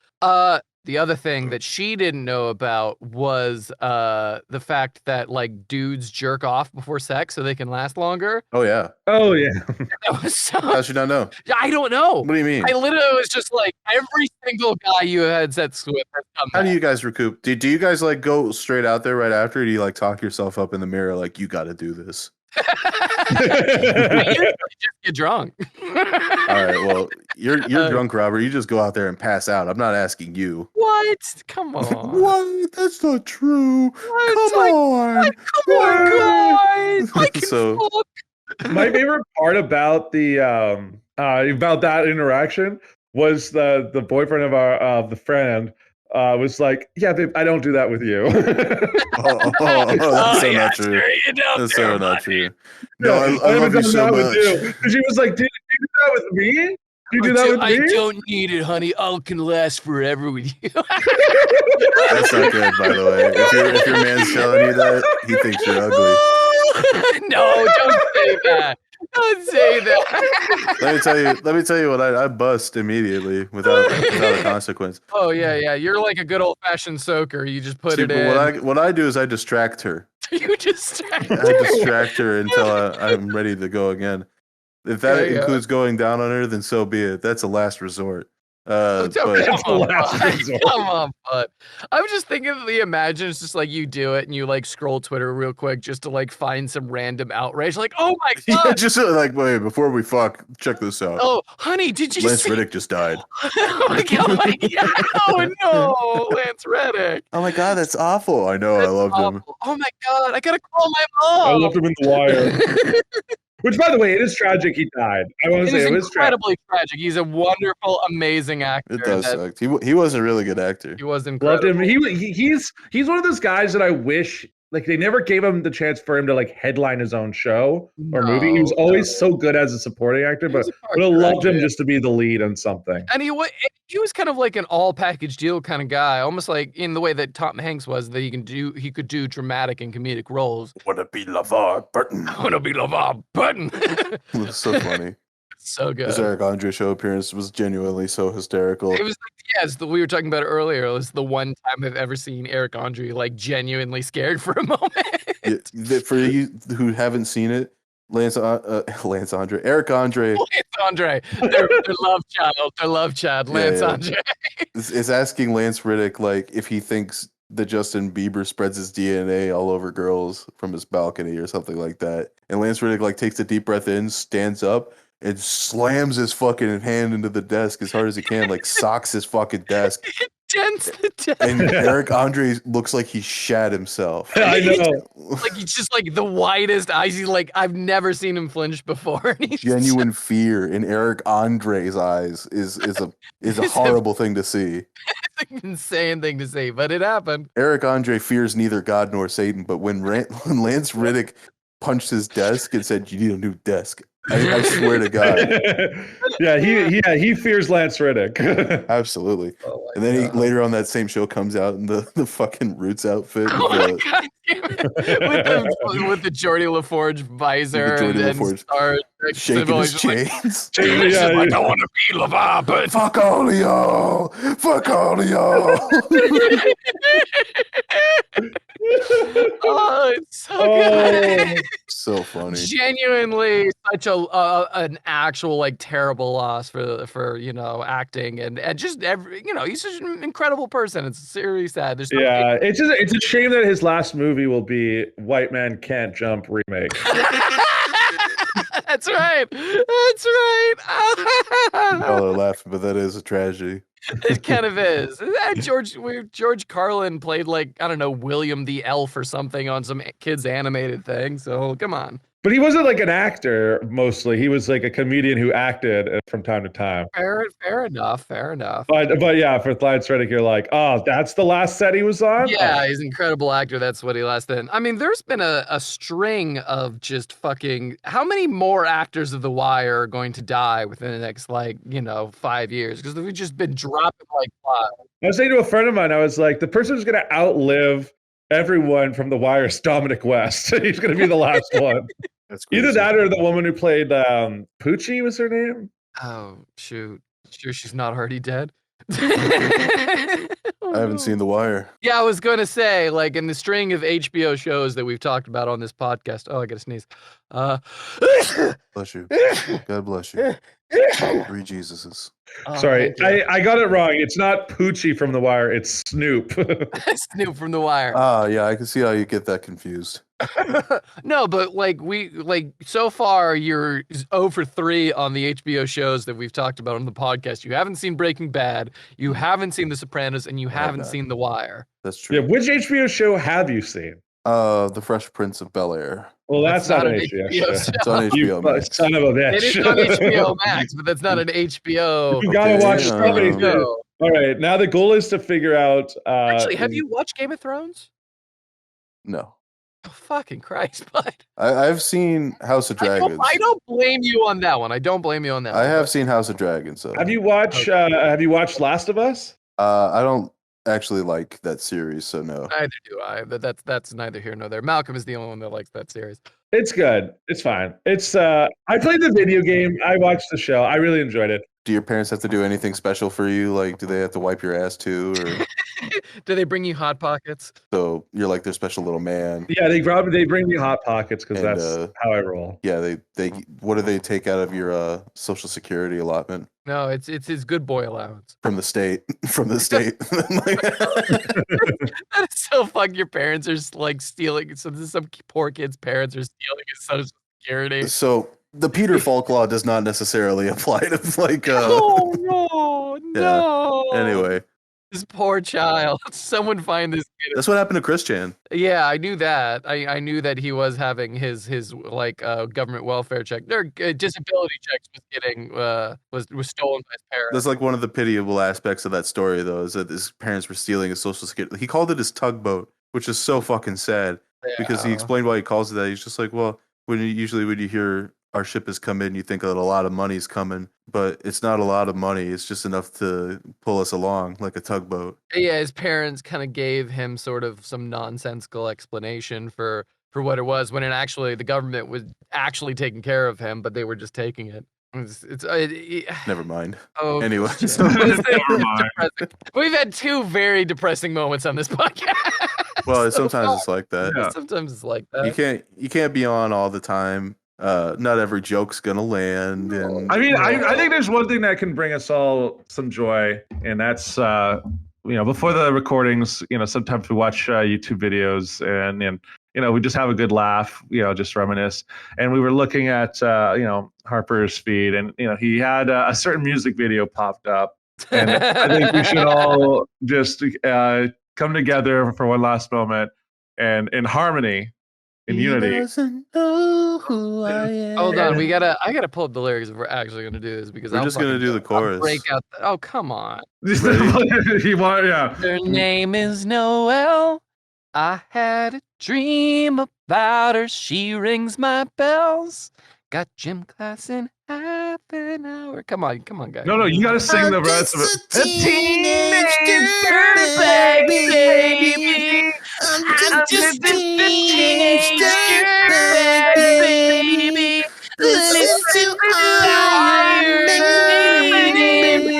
The other thing that she didn't know about was the fact that like dudes jerk off before sex so they can last longer. Oh yeah. That was so. How should I know? I don't know. What do you mean? I literally was just like every single guy you had sex with has come back. How do you guys recoup? Do you guys like go straight out there right after? Or do you like talk yourself up in the mirror like you got to do this? I usually just get drunk. All right, well, you're drunk, Robert. You just go out there and pass out. I'm not asking you. What? Come on. What? That's not true. What? Come on. Come on, guys. I can fuck. My favorite part about about that interaction was the boyfriend of the friend was like, yeah, babe, I don't do that with you. That's so not true. That's so not true. No, I love you so much. She was like, did you do that with me? Did you do that with me? I don't need it, honey. I can last forever with you. That's not good, by the way. If your man's telling you that, he thinks you're ugly. No, don't say that. Don't say that. Let me tell you what I bust immediately without a consequence. Oh yeah. You're like a good old fashioned soaker. You just put it in. What I do is I distract her. You distract her. I distract her until I'm ready to go again. If that includes going down on her, then so be it. That's a last resort. But That's the last resort. Come on, bud. I was just thinking of imagine it's just like you do it and you like scroll Twitter real quick just to like find some random outrage. Like, oh my yeah, god. just like, wait, before we fuck, check this out. Oh, honey, did you Lance see? Reddick just died. Oh my god! Oh no, Lance Reddick. Oh my god, that's awful. I know, I That's loved him. awful. Oh my god, I gotta call my I mom. left him in the wire. Which, by the way, it is tragic he died. I want It to say is it was tragic. incredibly tragic. He's a wonderful, amazing actor. It does suck. He was a really good actor. He was Loved incredible. him. He's one of those guys that I wish like they never gave him the chance for him to like headline his own show or movie. He was always so good as a supporting actor, He was but a would have part loved him actor. just to be the lead on something. And he was kind of like an all package deal kind of guy, almost like in the way that Tom Hanks was, that he could do dramatic and comedic roles. Wanna be LeVar Burton. I want to be LeVar Burton. It was so funny. So good. His Eric Andre show appearance was genuinely so hysterical. It was like, yes, we were talking about it earlier. It was the one time I've ever seen Eric Andre like genuinely scared for a moment. For you who haven't seen it, Eric Andre Lance Andre, their love child, Lance yeah. Andre. is asking Lance Reddick like if he thinks that Justin Bieber spreads his DNA all over girls from his balcony or something like that. And Lance Reddick like takes a deep breath in, stands up, and slams his fucking hand into the desk as hard as he can, like socks his fucking desk. Dents the desk. And Eric Andre looks like he shat himself. I know. Like he's just like the widest eyes. He's like I've never seen him flinch before. And he's Genuine fear in Eric Andre's eyes is a horrible thing to see. It's an insane thing to say, but it happened. Eric Andre fears neither God nor Satan, but when Lance Reddick punched his desk and said, "You need a new desk," I swear to God, he fears Lance Reddick. absolutely. Oh And then he later on that same show comes out in the fucking Roots outfit. Oh my god! with the Geordie LaForge visor Geordie and LaForge Star Trek shaking symbol, his he's just like, chains. he's just like, I want to be LeVar, but Fuck all of y'all! Fuck all of y'all! oh, it's so good. So funny. Genuinely such an actual like terrible loss for acting and just he's such an incredible person. It's really sad. There's Yeah, it's a shame that his last movie will be White Man Can't Jump remake. That's right. That's right. Y'all are laughing, but that is a tragedy. It kind of is. George Carlin played like, I don't know, William the Elf or something on some kids animated thing. So come on. But he wasn't like an actor mostly. He was like a comedian who acted from time to time. Fair enough. But yeah, for Lance Reddick, you're like, oh, that's the last set he was on? Yeah, he's an incredible actor. That's what he lasted in. I mean, there's been a string of just fucking. How many more actors of The Wire are going to die within the next 5 years? Because we've just been dropping like flies. I was saying to a friend of mine, I was like, the person who's going to outlive everyone from The Wire is Dominic West. He's going to be the last one. That's crazy. Either that or the woman who played Poochie was her name. Oh shoot! Sure, she's not already dead. I haven't seen The Wire. Yeah, I was going to say, like, in the string of HBO shows that we've talked about on this podcast. Oh, I got to sneeze. Bless you. God bless you. 3 Jesuses. Sorry, I got it wrong. It's not Poochie from The Wire. It's Snoop. Snoop from The Wire. Yeah, I can see how you get that confused. No, but so far you're 0 for 3 on the HBO shows that we've talked about on the podcast. You haven't seen Breaking Bad, you haven't seen The Sopranos, and you haven't seen The Wire. That's true. Yeah, which HBO show have you seen? The Fresh Prince of Bel-Air. Well, that's not an HBO show. It's on You HBO Max. son of a bitch. It is on HBO Max, but that's not an HBO. You gotta Okay, watch yeah. something. No. All right, now the goal is to figure out. Actually, have you watched Game of Thrones? No. Oh, fucking Christ, bud. I've seen House of Dragons. I don't blame you on that one. I I have seen House of Dragons. So. Have you watched Last of Us? I don't actually like that series, so no. Neither do I. But that's neither here nor there. Malcolm is the only one that likes that series. It's good. It's fine. It's I played the video game. I watched the show. I really enjoyed it. Do your parents have to do anything special for you? Like, do they have to wipe your ass too? Or Do they bring you Hot Pockets? So you're like their special little man. Yeah, they bring me Hot Pockets because And, that's how I roll. Yeah, they what do they take out of your Social Security allotment No, it's his good boy allowance. from the state? From the state. That is so fuck. Your parents are like stealing. Some poor kid's parents are stealing his Social Security. So the Peter Falk law does not necessarily apply to like. Oh no, no. Anyway, This poor child. Someone find this kid. that's what happened to Chris Chan. Yeah, I knew that. I knew that he was having his like government welfare check. Their disability checks was getting was stolen by his parents. That's like one of the pitiable aspects of that story, though, is that his parents were stealing his Social Security. He called it his tugboat, which is so fucking sad because he Yeah. explained why he calls it that. He's just like, well, when you hear our ship has come in, you think that a lot of money's coming, but it's not a lot of money. It's just enough to pull us along like a tugboat. Yeah, his parents kind of gave him sort of some nonsensical explanation for what it was, when actually the government was actually taking care of him, but they were just taking it. Never mind. Oh, Anyway, so we've had two very depressing moments on this podcast. well, sometimes it's like that. Yeah. Sometimes it's like that. You can't be on all the time. Not every joke's gonna land. And I mean, I think there's one thing that can bring us all some joy, and that's before the recordings, sometimes we watch YouTube videos and we just have a good laugh, just reminisce. And we were looking at Harper's feed, and he had a certain music video popped up, and I think we should all just come together for one last moment and in harmony. In unity. Hold on, I gotta pull up the lyrics if we're actually gonna do this, because We're just gonna do the chorus. Break out. Oh, come on. Yeah. Her name is Noelle. I had a dream about her. She rings my bells. Got gym class in half an hour. Come on, guys. No, you gotta sing the rest of it. A teenage dirtbag baby. I'm just a teenage dirtbag baby. Listen to Iron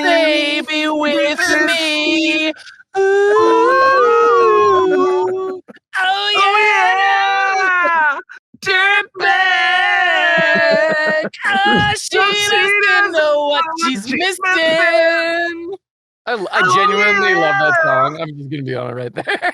baby with me. Ooh. Oh yeah, dirtbag. She doesn't know what she's missing. I genuinely love that song. I'm just gonna be on it right there.